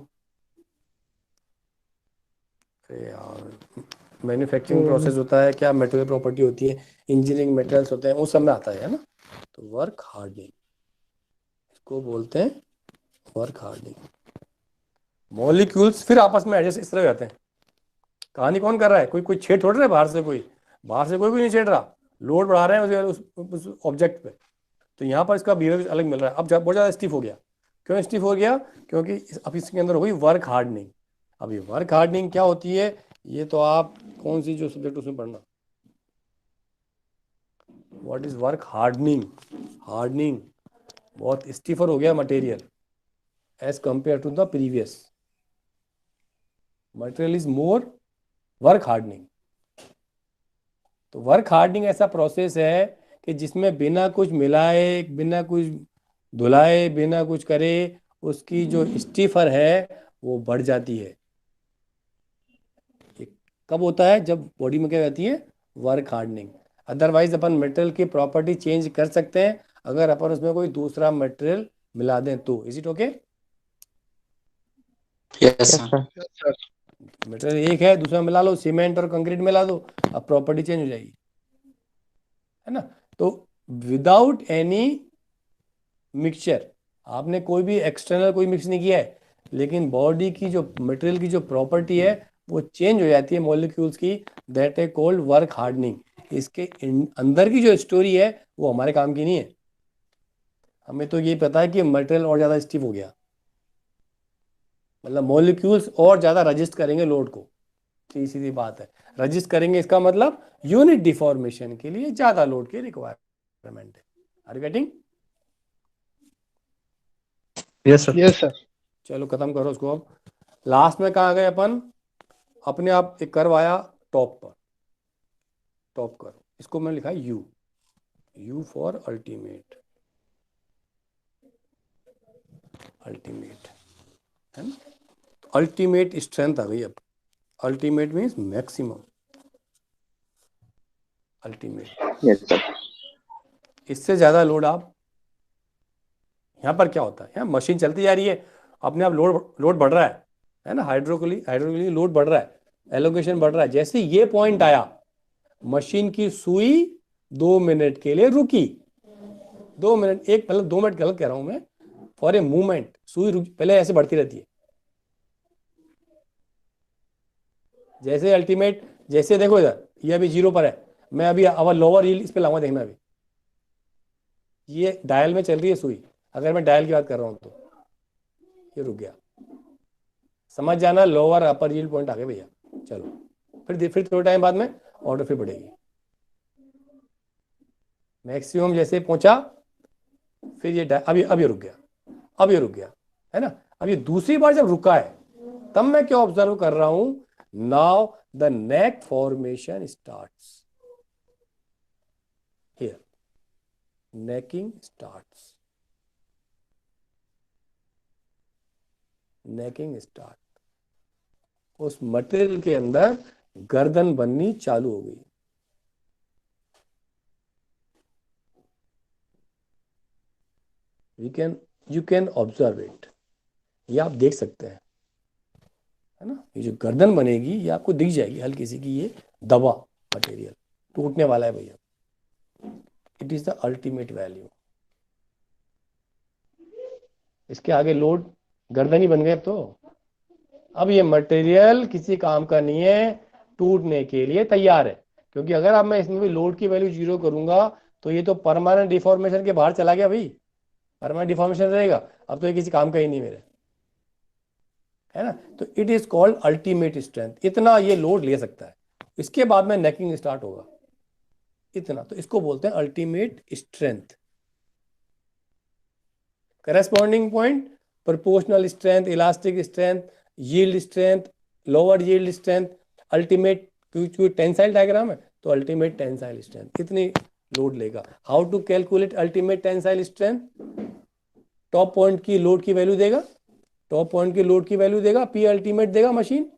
[SPEAKER 1] अरे यार मैन्युफैक्चरिंग प्रोसेस होता है क्या, मेटेरियल प्रॉपर्टी होती है, इंजीनियरिंग मटेरियल्स होते हैं, उस सब में आता है ना। तो वर्क हार्डनिंग, इसको बोलते हैं वर्क हार्डनिंग। मॉलिक्यूल्स फिर आपस में एडजस्ट इस तरह जाते हैं, कहानी कौन कर रहा है, कोई छेड़ थोड़ रहा है बाहर से, कोई नहीं छेड़ रहा, लोड बढ़ा रहे हैं उस ऑब्जेक्ट पे। तो यहाँ पर इसका बिहेवियर अलग मिल रहा है, अब बहुत ज़्यादा स्टिफ हो गया। क्यों स्टिफ हो गया, क्योंकि अब इसके अंदर हो गई वर्क हार्डनिंग। अब ये वर्क हार्डनिंग क्या होती है, ये तो आप कौन सी जो सब्जेक्ट उसमें पढ़ना, what is work hardening. Hardening, बहुत स्टिफर हो गया material as compare to the previous, material is more work hardening. तो वर्क हार्डनिंग ऐसा प्रोसेस है कि जिसमें बिना कुछ मिलाए, बिना कुछ धुलाए, बिना कुछ करे, उसकी जो स्टीफर है वो बढ़ जाती है। ये कब होता है, जब बॉडी में क्या रहती है, वर्क हार्डनिंग। अदरवाइज अपन मटेरियल की प्रॉपर्टी चेंज कर सकते हैं अगर अपन उसमें कोई दूसरा मटेरियल मिला दें तो। Is it okay?
[SPEAKER 6] Yes,
[SPEAKER 7] Yes,
[SPEAKER 6] sir.
[SPEAKER 7] sir.
[SPEAKER 2] Yes, sir.
[SPEAKER 1] Material एक है, दूसरा मिला लो, सीमेंट और कंक्रीट मिला दो, अब प्रॉपर्टी चेंज हो जाएगी, है ना। तो विदाउट एनी मिक्सचर, आपने कोई भी एक्सटर्नल कोई मिक्स नहीं किया है, लेकिन बॉडी की जो मटेरियल की जो प्रॉपर्टी है वो चेंज हो जाती है मॉलिक्यूल्स की, that A called work hardening. इसके अंदर की जो स्टोरी है वो हमारे काम की नहीं है, हमें तो ये पता है कि मटेरियल और ज़्यादा स्टिफ हो गया, मतलब मॉलिक्यूल्स और ज़्यादा रजिस्ट करेंगे लोड को, सीधी सीधी बात है, रजिस्ट करेंगे, इसका मतलब यूनिट डिफॉर्मेशन के लिए ज़्यादा लोड की रिक्वायरमेंट है। Are you getting?
[SPEAKER 6] Yes, sir.
[SPEAKER 2] Yes, sir.
[SPEAKER 1] चलो खत्म करो उसको। अब लास्ट में कहाँ गए अपन, अपने आप एक कर्व आया टॉप पर, टॉप कर्व, इसको मैंने लिखा है you, you for ultimate, ultimate, है ना। अल्टीमेट स्ट्रेंथ आ गई अब, ultimate means maximum, ultimate.
[SPEAKER 6] Yes, sir.
[SPEAKER 1] इससे ज्यादा लोड आप, यहाँ पर क्या होता है, यहाँ मशीन चलती जा रही है, अपने आप लोड बढ़ रहा है ना, हाइड्रोलिकली लोड बढ़ रहा है, एलोकेशन बढ़ रहा है। जैसे ये पॉइंट आया, मशीन की सुई 2 मिनट के लिए रुकी, 2 मिनट, एक मतलब 2 मिनट गलत कह रहा हूं मैं, फॉर ए मूवमेंट सुई रुक, पहले ऐसे बढ़ती रहती है, जैसे अल्टीमेट, जैसे देखो इधर ये अभी 0 पर है, मैं अभी अब लोअर हील इस पे लाऊंगा, देखना अभी ये डायल में चल रही है सुई, अगर मैं डायल की बात कर रहा हूं तो ये रुक गया, समझ जाना, लोअर अपर यील्ड पॉइंट आ गए भैया। चलो फिर थोड़े टाइम बाद में ऑर्डर फिर बढ़ेगी, मैक्सिमम जैसे पहुंचा, फिर ये अब ये रुक गया, अब ये रुक गया, है ना। अब ये दूसरी बार जब रुका है, तब मैं क्या ऑब्जर्व कर रहा हूं, now the neck formation starts here, necking starts, necking start, उस मटेरियल के अंदर गर्दन बननी चालू हो गई। यू कैन ऑब्जर्व इट, ये आप देख सकते हैं, है ना। ये जो गर्दन बनेगी ये आपको दिख जाएगी हल्की सी कि ये दबा मटेरियल टूटने वाला है भैया। It is the ultimate value. इसके आगे लोड गर्दन ही बन गए। अब ये मटेरियल किसी काम का नहीं है, टूटने के लिए तैयार है। क्योंकि अगर अब मैं इसमें भी लोड की वैल्यू 0 करूंगा तो ये तो परमानेंट डिफॉर्मेशन के बाहर चला गया भाई, परमानेंट डिफॉर्मेशन रहेगा। अब तो ये किसी काम का ही नहीं मेरे, है ना। तो it is called ultimate strength. इतना ये लोड ले सकता है, इसके बाद में नेकिंग स्टार्ट होगा इतना, तो इसको बोलते हैं ultimate strength. Corresponding point proportional strength, elastic strength, yield strength, lower yield strength, ultimate, क्योंकि टेंसाइल डायग्राम है तो अल्टीमेट टेंसाइल स्ट्रेंथ इतनी लोड लेगा। How to calculate ultimate tensile strength? Top point की लोड की वैल्यू देगा, टॉप पॉइंट की load की वैल्यू देगा, पी अल्टीमेट देगा मशीन,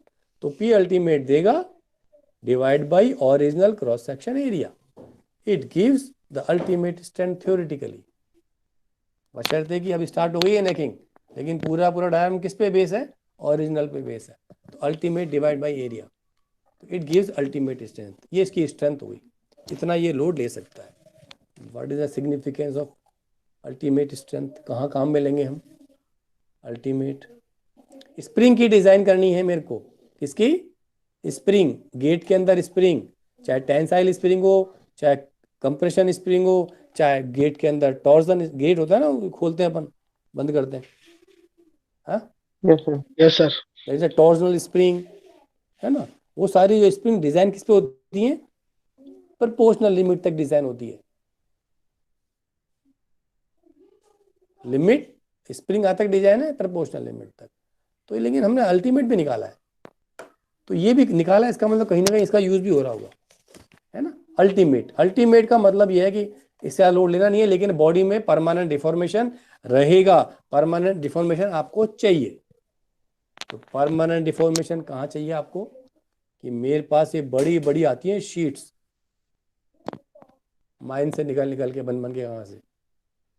[SPEAKER 1] तो पी अल्टीमेट देगा divide by original cross section area. It gives the ultimate strength theoretically. बशर्ते कि अब स्टार्ट हो गई है नेकिंग, लेकिन पूरा डायग्राम किस पे बेस है? ओरिजिनल पे बेस है। तो अल्टीमेट डिवाइड बाय एरिया, तो इट गिव्स अल्टीमेट स्ट्रेंथ। ये इसकी स्ट्रेंथ हुई, इतना ये लोड ले सकता है। What is the significance of ultimate strength? कहाँ काम में लेंगे हम अल्टीमेट? स्प्रिंग की डिजाइन करनी है मेरे को। किसकी? स्प्रिंग, गेट के अंदर स्प्रिंग, चाहे टेंसाइल स्प्रिंग हो, चाहे कंप्रेशन स्प्रिंग हो, चाहे गेट के अंदर टॉर्जन गेट होता है ना, वो खोलते हैं अपन, बंद करते हैं, हाँ,
[SPEAKER 6] यस सर।
[SPEAKER 2] Yes sir.
[SPEAKER 1] जैसे टॉर्जनल स्प्रिंग है ना। वो सारी जो स्प्रिंग डिजाइन किस पे होती है? प्रोपोर्शनल लिमिट तक डिजाइन होती है। लिमिट स्प्रिंग आज तक डिजाइन है प्रोपोर्शनल लिमिट तक। तो लेकिन हमने अल्टीमेट भी निकाला है, तो ये भी निकाला है, इसका मतलब कहीं ना कहीं इसका यूज भी हो रहा होगा, है ना। अल्टीमेट का मतलब ये है कि इससे लोड लेना नहीं है, लेकिन बॉडी में परमानेंट डिफॉर्मेशन रहेगा। परमानेंट डिफॉर्मेशन आपको चाहिए, तो परमानेंट डिफॉर्मेशन कहाँ चाहिए आपको? कि मेरे पास ये बड़ी बड़ी आती है शीट्स, माइन से निकल के बन के कहाँ से,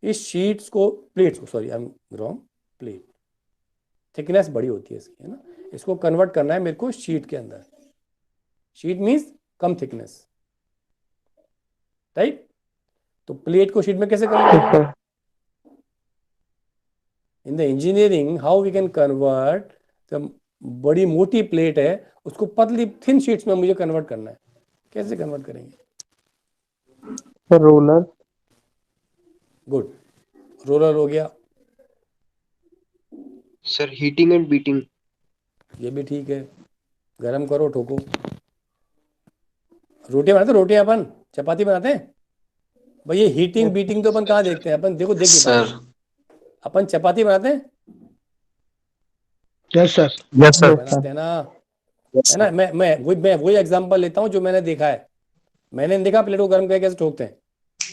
[SPEAKER 1] इस शीट्स को, प्लेट्स को, sorry I am wrong, plate thickness बड़ी होती है इसकी, है ना। इसको कन्वर्ट करना है मेरे को शीट के अंदर। शीट मीन्स कम थिकनेस, राइट। तो प्लेट को शीट में कैसे कन्वर्ट करेंगे? In the engineering how we can convert, बड़ी मोटी प्लेट है उसको पतली थिन शीट्स में मुझे कन्वर्ट करना है, कैसे कन्वर्ट करेंगे?
[SPEAKER 6] रोलर।
[SPEAKER 1] गुड, रोलर हो गया।
[SPEAKER 6] Sir heating and beating.
[SPEAKER 1] ये भी ठीक है, गरम करो ठोको। रोटियां बनाते, रोटियां अपन चपाती बनाते हैं भाई। ये हीटिंग बीटिंग तो अपन कहाँ देखते हैं? अपन देखो देख के बताओ।
[SPEAKER 9] सर
[SPEAKER 1] अपन चपाती बनाते हैं,
[SPEAKER 2] यस सर।
[SPEAKER 6] Yes sir.
[SPEAKER 1] बनाते हैं ना, है ना। मैं वही एग्जांपल लेता हूँ जो मैंने देखा है। मैंने नहीं देखा प्लेट को गर्म करके कैसे ठोकते हैं,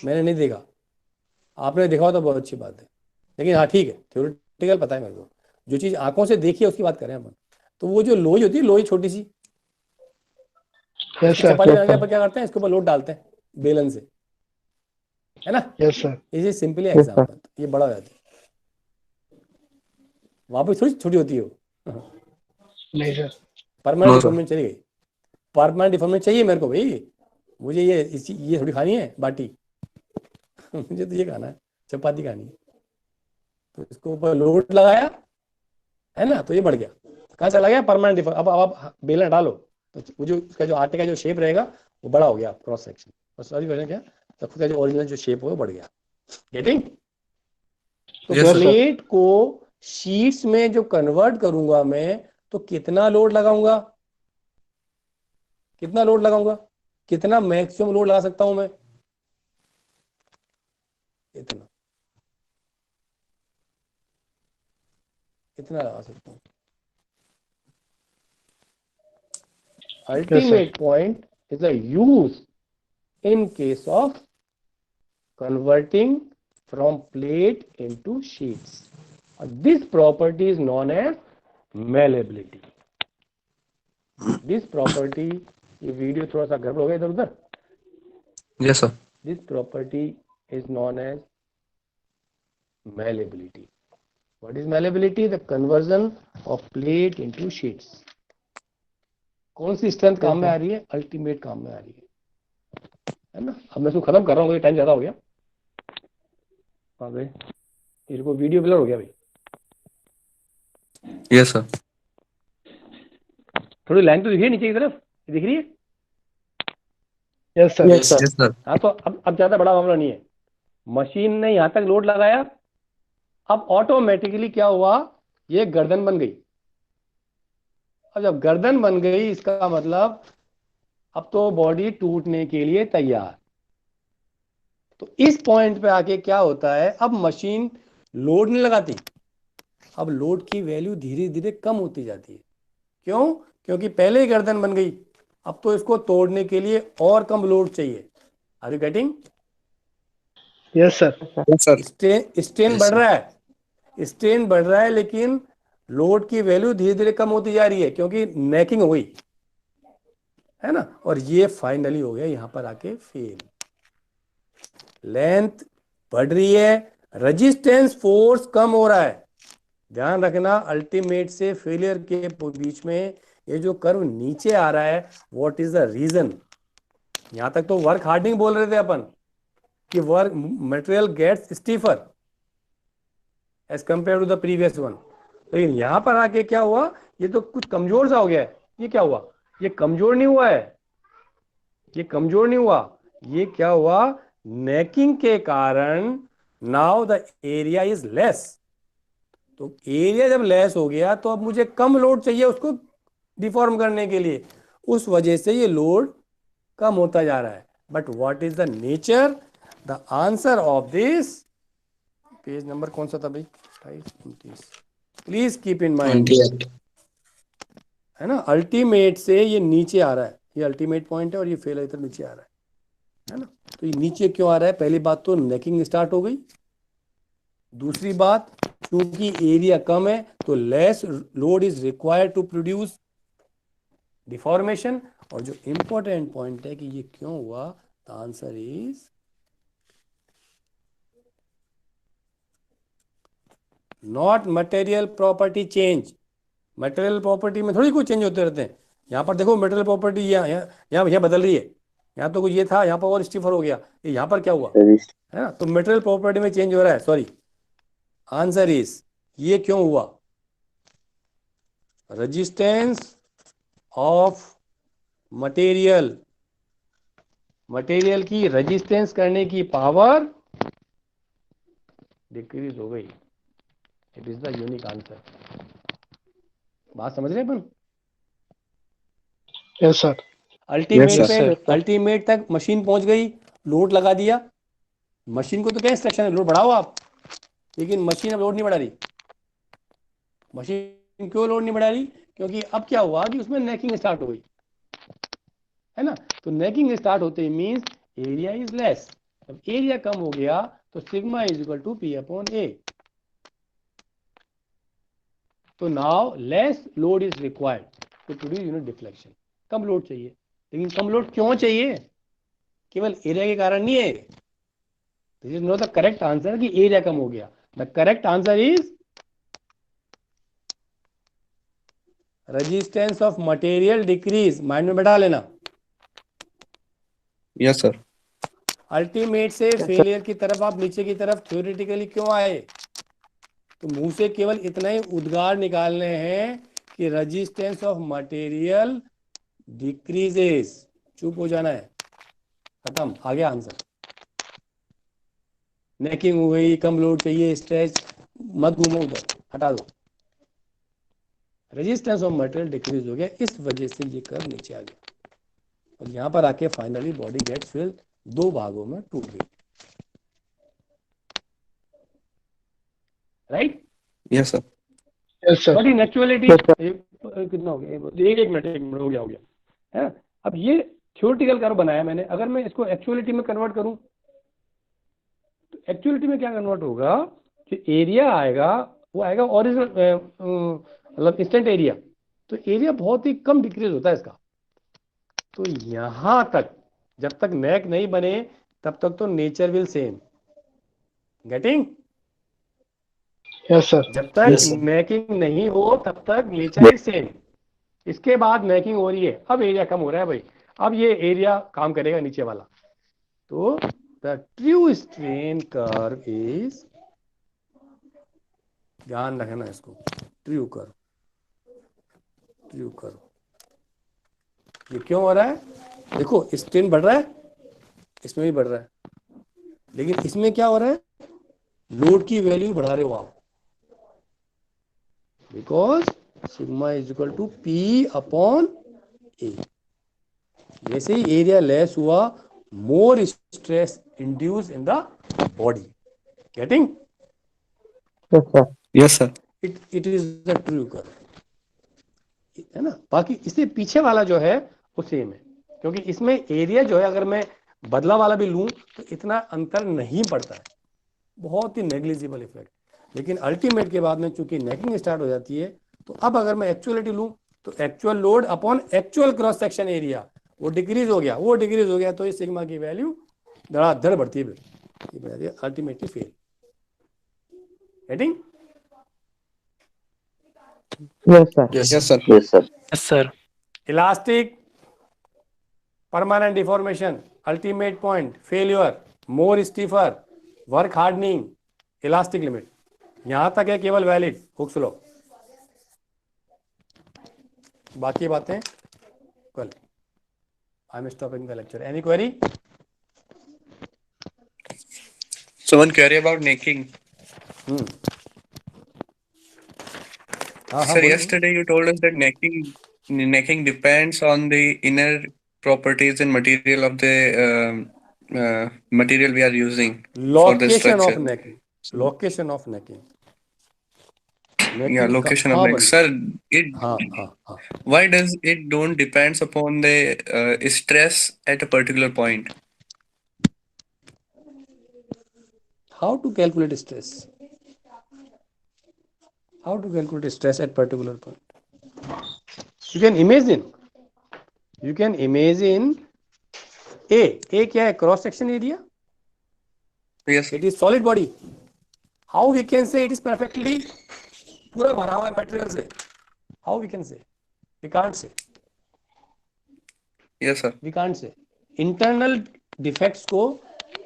[SPEAKER 1] मैंने नहीं देखा। आपने देखा हो तो बहुत अच्छी बात है, लेकिन हाँ ठीक है, थ्योरेटिकल पता है मेरे को। जो चीज आंखों से देखी है उसकी बात करें अपन, तो वो जो लोई होती है, लोई छोटी सी,
[SPEAKER 2] यस सर।
[SPEAKER 1] चपाती बनाने के बाद क्या करते हैं? इसके ऊपर लोड डालते हैं बेलन से, है ना।
[SPEAKER 2] Yes sir.
[SPEAKER 1] ये सिंपली एग्जांपल, ये बड़ा हो जाता है, वहां पर थोड़ी छोटी होती है वो।
[SPEAKER 2] नहीं sir.
[SPEAKER 1] Permanent
[SPEAKER 9] no sir
[SPEAKER 1] deformation चली गई, परमानेंट डिफॉर्मेशन चाहिए मेरे को भाई। मुझे ये थोड़ी खानी है बाटी मुझे तो ये खाना है, चपाती खानी है। तो इसको ऊपर लोड लगाया, है ना, तो ये बढ़ गया, कहाँ चला गया? Permanent deform. अब आप बेलन डालो तो वो जो उसका जो आटे का जो शेप रहेगा वो बड़ा हो गया, क्रॉस सेक्शन, और सॉरी वर्जन क्या, तो उसका जो ओरिजिनल जो शेप हो वो बढ़ गया। गेटिंग? तो
[SPEAKER 9] Yes, sir.
[SPEAKER 1] प्लेट को शीट्स में जो कन्वर्ट करूंगा मैं, तो कितना लोड लगाऊंगा? कितना लोड लगाऊंगा? कितना मैक्सिमम लोड लगा सकता हूं मैं? इतना, इतना लगा सकता हूं। Ultimate point is the use in case of converting from plate into sheets. This property is known as malleability. This property, ये वीडियो थोड़ा सा गड़बड़ हो गया इधर उधर।
[SPEAKER 9] Yes, sir.
[SPEAKER 1] This property is known as malleability. What is malleability? The conversion of plate into sheets. कौन सी strength काम में आ रही है? अल्टीमेट काम में आ रही है ना। अब मैं इसको खत्म कर रहा हूँ, टाइम ज्यादा हो गया। हाँ भाई, तेरे को वीडियो ब्लर हो गया भाई।
[SPEAKER 9] Yes, sir.
[SPEAKER 1] थोड़ी लाइन तो दिख रही है नीचे की तरफ, दिख रही है?
[SPEAKER 2] Yes, sir.
[SPEAKER 7] Yes, sir.
[SPEAKER 9] Yes, sir.
[SPEAKER 1] हाँ, तो अब ज्यादा बड़ा मामला नहीं है। मशीन ने यहां तक लोड लगाया, अब ऑटोमेटिकली क्या हुआ, ये गर्दन बन गई। अब जब गर्दन बन गई, इसका मतलब अब तो बॉडी टूटने के लिए तैयार। तो इस पॉइंट पे आके क्या होता है, अब मशीन लोड नहीं लगाती, अब लोड की वैल्यू धीरे धीरे कम होती जाती है। क्यों? क्योंकि पहले ही गर्दन बन गई, अब तो इसको तोड़ने के लिए और कम लोड चाहिए। Are you getting?
[SPEAKER 2] Yes, sir.
[SPEAKER 9] Yes, sir.
[SPEAKER 1] Strain बढ़ रहा है, स्ट्रेन बढ़ रहा है, लेकिन लोड की वैल्यू धीरे धीरे कम होती जा रही है, क्योंकि नेकिंग हो गई है ना। और ये फाइनली हो गया यहां पर आके फेल। लेंथ बढ़ रही है, रेजिस्टेंस फोर्स कम हो रहा है। ध्यान रखना, अल्टीमेट से फेलियर के बीच में ये जो कर्व नीचे आ रहा है, व्हाट इज द रीजन? यहां तक तो वर्क हार्डनिंग बोल रहे थे अपन कि work material gets stiffer as compare to the previous one. लेकिन यहां पर आके क्या हुआ, ये तो कुछ कमजोर सा हो गया है। ये क्या हुआ? ये कमजोर नहीं हुआ है, ये कमजोर नहीं हुआ, ये क्या हुआ, नेकिंग के कारण now the area is less. तो एरिया जब लेस हो गया तो अब मुझे कम लोड चाहिए उसको डिफॉर्म करने के लिए, उस वजह से ये लोड कम होता जा रहा है। But what is the nature, the answer of this, page number कौन सा था भाई? 28-29, प्लीज कीप इन माइंड,
[SPEAKER 9] 28.
[SPEAKER 1] है ना। अल्टीमेट से ये नीचे आ रहा है, ये अल्टीमेट पॉइंट है, और ये फेल इधर नीचे आ रहा है ना। तो ये नीचे क्यों आ रहा है? पहली बात तो नेकिंग स्टार्ट हो गई, दूसरी बात क्योंकि एरिया कम है तो less load is required to produce deformation. और जो इंपॉर्टेंट पॉइंट है कि ये क्यों हुआ, the answer is not material property change. Material property में थोड़ी कुछ चेंज होते रहते हैं। यहाँ पर देखो मटेरियल प्रॉपर्टी यहाँ बदल रही है, यहाँ तो कुछ ये था, यहाँ पर और स्टीफर हो गया, ये यहाँ पर क्या हुआ है ना। तो मटेरियल प्रॉपर्टी में चेंज हो रहा है, सॉरी। आंसर इज, ये क्यों हुआ, रेजिस्टेंस ऑफ मटेरियल, मटेरियल की रेजिस्टेंस करने की पावर डिक्रीज हो गई। It is the unique answer. बात समझ रहे हैं अपन?
[SPEAKER 2] Yes, sir.
[SPEAKER 1] अल्टीमेट
[SPEAKER 9] Yes,
[SPEAKER 1] पे
[SPEAKER 7] sir.
[SPEAKER 1] अल्टीमेट तक मशीन पहुंच गई, लोड लगा दिया। मशीन को तो क्या इंस्ट्रक्शन है, लोड बढ़ाओ आप, लेकिन मशीन अब लोड नहीं बढ़ा रही। मशीन क्यों लोड नहीं बढ़ा रही? क्योंकि अब क्या हुआ कि उसमें नेकिंग स्टार्ट हो गई, है ना। तो नेकिंग स्टार्ट होते ही मींस एरिया इज लेस। जब एरिया कम हो गया तो sigma is equal to P upon A. तो now less load is required to produce unit deflection. कम लोड चाहिए, लेकिन कम लोड क्यों चाहिए? केवल एरिया के कारण नहीं है। This is not the correct answer कि एरिया कम हो गया। The correct answer is resistance of material decrease. Mind में बैठा लेना।
[SPEAKER 9] Yes, sir.
[SPEAKER 1] अल्टीमेट से फेलियर की तरफ आप नीचे की तरफ थ्योरेटिकली क्यों आए? तो मुंह से केवल इतना ही उद्गार निकालने हैं कि रेजिस्टेंस ऑफ मटेरियल डिक्रीजेस। चुप हो जाना है, खत्म, आ गया आंसर। नेकिंग हो गई, कम लोड चाहिए, स्ट्रेच मत घूमो उधर, हटा दो। रेजिस्टेंस ऑफ मटेरियल डिक्रीज हो गया, इस वजह से ये कर्व नीचे आ गया, और यहां पर आके फाइनली बॉडी गेट्स फिल्ड, दो भागों में टूट गई। Right?
[SPEAKER 9] Yes, sir.
[SPEAKER 2] Yes, sir.
[SPEAKER 1] But in actuality कितना हो गया? एक मिनट हो गया है ना। अब ये थ्योरेटिकल कर्व बनाया मैंने, अगर मैं इसको एक्चुअलिटी में कन्वर्ट करूं तो एक्चुअलिटी में क्या कन्वर्ट होगा कि एरिया आएगा, वो आएगा ओरिजिनल, मतलब इंस्टेंट एरिया। तो एरिया बहुत ही कम डिक्रीज होता है इसका। तो यहां तक जब तक नेक नहीं बने तब तक तो nature will same. Getting?
[SPEAKER 2] Yes, sir.
[SPEAKER 1] जब तक
[SPEAKER 9] Yes, sir.
[SPEAKER 1] नेकिंग नहीं हो तब तक नेचर इज सेम। इसके बाद नेकिंग हो रही है, अब एरिया कम हो रहा है भाई, अब ये एरिया काम करेगा नीचे वाला। तो the true strain curve is, ध्यान रखना इसको, ट्रू कर्व, ट्रू कर्व। ये क्यों हो रहा है? देखो स्ट्रेन बढ़ रहा है, इसमें भी बढ़ रहा है, लेकिन इसमें क्या हो रहा है, लोड की वैल्यू बढ़ा रहे हो आप, because sigma is equal to P upon A. जैसे ही एरिया लेस हुआ, more stress induce in the body. Getting?
[SPEAKER 7] Yes, sir.
[SPEAKER 5] Yes, sir.
[SPEAKER 1] It is the true curve, है ना। बाकी इससे पीछे वाला जो है वो सेम है, क्योंकि इसमें एरिया जो है अगर मैं बदला वाला भी लूं तो इतना अंतर नहीं पड़ता है, बहुत ही नेग्लिजिबल इफेक्ट। लेकिन अल्टीमेट के बाद में चूंकि नेकिंग स्टार्ट हो जाती है, तो अब अगर मैं एक्चुअलिटी लूं तो actual load upon actual cross section area वो डिक्रीज हो गया, वो डिक्रीज हो गया, तो इस सिग्मा की वैल्यू धड़ाधड़ बढ़ती है, ultimately fail. Getting?
[SPEAKER 7] Yes, sir.
[SPEAKER 5] Yes, sir.
[SPEAKER 6] Yes, sir.
[SPEAKER 3] Yes, sir.
[SPEAKER 1] Elastic permanent deformation, ultimate point failure, more stiffer, work hardening, elastic limit, यहां तक है केवल वैलिड। हुक्स लॉ, बाकी बातें कल। I am stopping the lecture. Any query?
[SPEAKER 5] So one query about necking.
[SPEAKER 1] हाँ हाँ
[SPEAKER 5] Sir,
[SPEAKER 1] बोलो।
[SPEAKER 5] yesterday you told us that necking depends on the inner properties and material of the material we are using for the
[SPEAKER 1] location of
[SPEAKER 5] structure.
[SPEAKER 1] Necking, location of necking,
[SPEAKER 5] Yeah, location of
[SPEAKER 1] कहाँ
[SPEAKER 5] neck.
[SPEAKER 1] बनती?
[SPEAKER 5] Sir, it
[SPEAKER 1] हाँ हाँ हाँ।
[SPEAKER 5] why does it don't depends upon the stress at a particular point?
[SPEAKER 1] How to calculate stress? How to calculate stress at particular point? You can imagine. You can imagine A क्या है? Cross section area.
[SPEAKER 5] Yes, sir.
[SPEAKER 1] It is solid body. How we can say it is perfectly पूरा भरा हुआ है material से? How we can say? We can't say.
[SPEAKER 5] Yes, sir.
[SPEAKER 1] We can't say. Internal defects को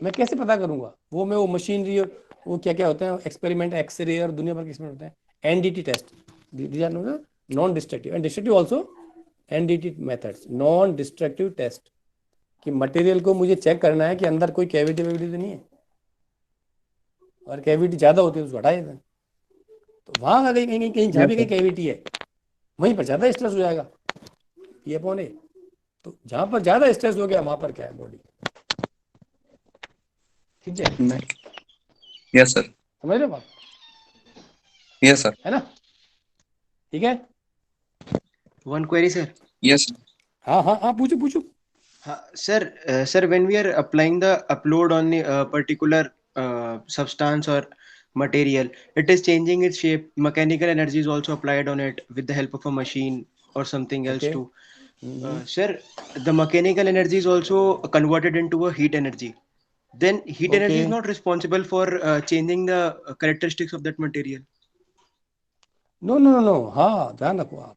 [SPEAKER 1] मैं कैसे पता करूंगा? वो मैं वो मशीनरी, वो क्या क्या होते हैं, एक्सपेरिमेंट, एक्सरे और दुनिया भर के एक्सपेरिमेंट होते हैं, NDT test, these are non destructive and destructive also, NDT methods, non destructive test, कि मटेरियल को मुझे चेक करना है कि अंदर कोई कैविटी वेविटी तो नहीं है, और कैविटी ज्यादा होती है तो उसको हटा देते हैं। तो वहां कहीं कहीं कहीं जहाँ भी कहीं कैविटी है वहीं पर ज्यादा स्ट्रेस हो जाएगा, ये अपॉन ए। तो जहां पर ज्यादा स्ट्रेस हो गया वहां पर क्या है, बॉडी। ठीक है?
[SPEAKER 5] Yes, sir.
[SPEAKER 1] समझ रहे हो बात?
[SPEAKER 5] Yes, sir.
[SPEAKER 1] है ना? ठीक है?
[SPEAKER 6] One query, sir.
[SPEAKER 5] Yes.
[SPEAKER 1] हाँ हाँ हाँ, पूछो पूछो।
[SPEAKER 6] Sir, when we are applying the upload on a particular substance or material, it is changing its shape. Mechanical energy is also applied on it with the help of a machine or something else
[SPEAKER 1] Okay.
[SPEAKER 6] too. Sir, the mechanical energy is also converted into a heat energy. Then heat energy is
[SPEAKER 1] Okay.
[SPEAKER 6] not responsible for changing the characteristics of that material.
[SPEAKER 1] No no no, हाँ ध्यान रखो आप,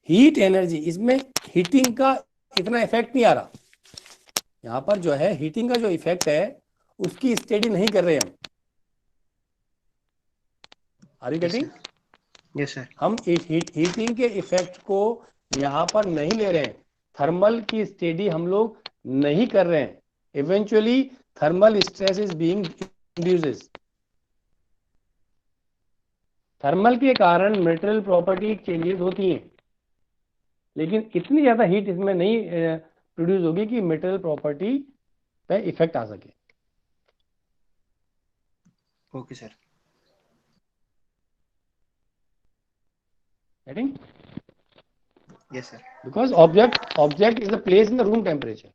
[SPEAKER 1] heat energy, इसमें heating का इतना effect नहीं आ रहा। यहाँ पर जो है हीटिंग का जो इफेक्ट है उसकी स्टडी नहीं कर रहे हम। Are you getting?
[SPEAKER 6] Yes, sir.
[SPEAKER 1] हम हीटिंग के इफेक्ट को यहाँ पर नहीं ले रहे हैं, थर्मल की स्टडी हम लोग नहीं कर रहे हैं। Eventually thermal stress is being induces, thermal के कारण मेटेरियल प्रॉपर्टी चेंजेस होती हैं, लेकिन इतनी ज्यादा हीट इसमें नहीं प्रोड्यूस होगी कि मेटेरियल प्रॉपर्टी पे इफेक्ट आ सके।
[SPEAKER 6] Okay, sir.
[SPEAKER 1] Getting?
[SPEAKER 6] Yes, sir.
[SPEAKER 1] Because object is a place in the room temperature.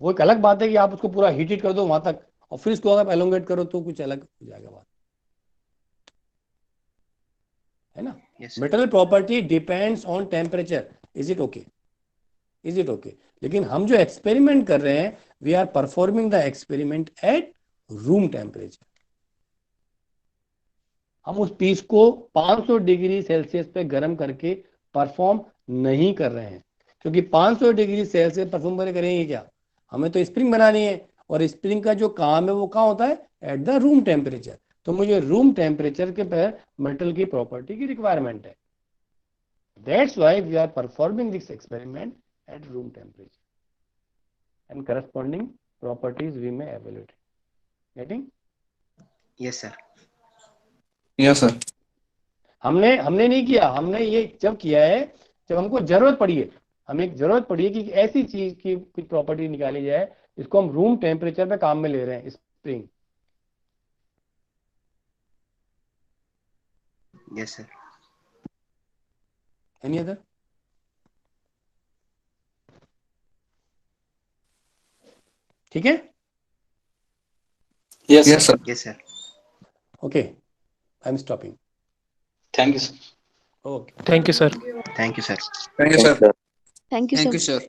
[SPEAKER 1] वो एक अलग बात है कि आप उसको पूरा हीट कर दो वहां तक और फिर इसको अगर एलोंगेट करो तो कुछ अलग हो जाएगा बात, है ना?
[SPEAKER 6] Yes, sir.
[SPEAKER 1] Material property depends on temperature. Is it okay? Is it okay? लेकिन हम जो एक्सपेरिमेंट कर रहे हैं, we are performing the experiment at room temperature. हम उस पीस को 500 डिग्री सेल्सियस पे गर्म करके परफॉर्म नहीं कर रहे हैं, क्योंकि 500 डिग्री सेल्सियस परफॉर्म करेंगे क्या? हमें तो स्प्रिंग बनानी है, और स्प्रिंग का जो काम है वो कहाँ होता है? At the room temperature. तो मुझे रूम टेम्परेचर के पर मेटल की प्रॉपर्टी की रिक्वायरमेंट है। That's why we are performing this experiment at room temperature and corresponding properties we में evaluate. Getting?
[SPEAKER 6] Yes, sir.
[SPEAKER 5] Yes, sir.
[SPEAKER 1] हमने नहीं किया, हमने ये जब किया है जब हमको जरूरत पड़ी है, हमें एक जरूरत पड़ी है कि ऐसी चीज की कुछ प्रॉपर्टी निकाली जाए इसको हम रूम टेम्परेचर पे काम में ले रहे हैं, spring.
[SPEAKER 6] Yes, sir.
[SPEAKER 1] Any other? ठीक है?
[SPEAKER 9] Yes,
[SPEAKER 5] Yes,
[SPEAKER 9] sir.
[SPEAKER 5] sir.
[SPEAKER 6] Yes, sir.
[SPEAKER 1] Okay, I am stopping.
[SPEAKER 9] Thank you, sir.
[SPEAKER 1] Okay,
[SPEAKER 2] Thank you, sir.
[SPEAKER 6] Thank you, sir.
[SPEAKER 5] Thank you, sir.
[SPEAKER 8] Thank you,
[SPEAKER 9] Thank
[SPEAKER 8] sir.
[SPEAKER 9] you, sir.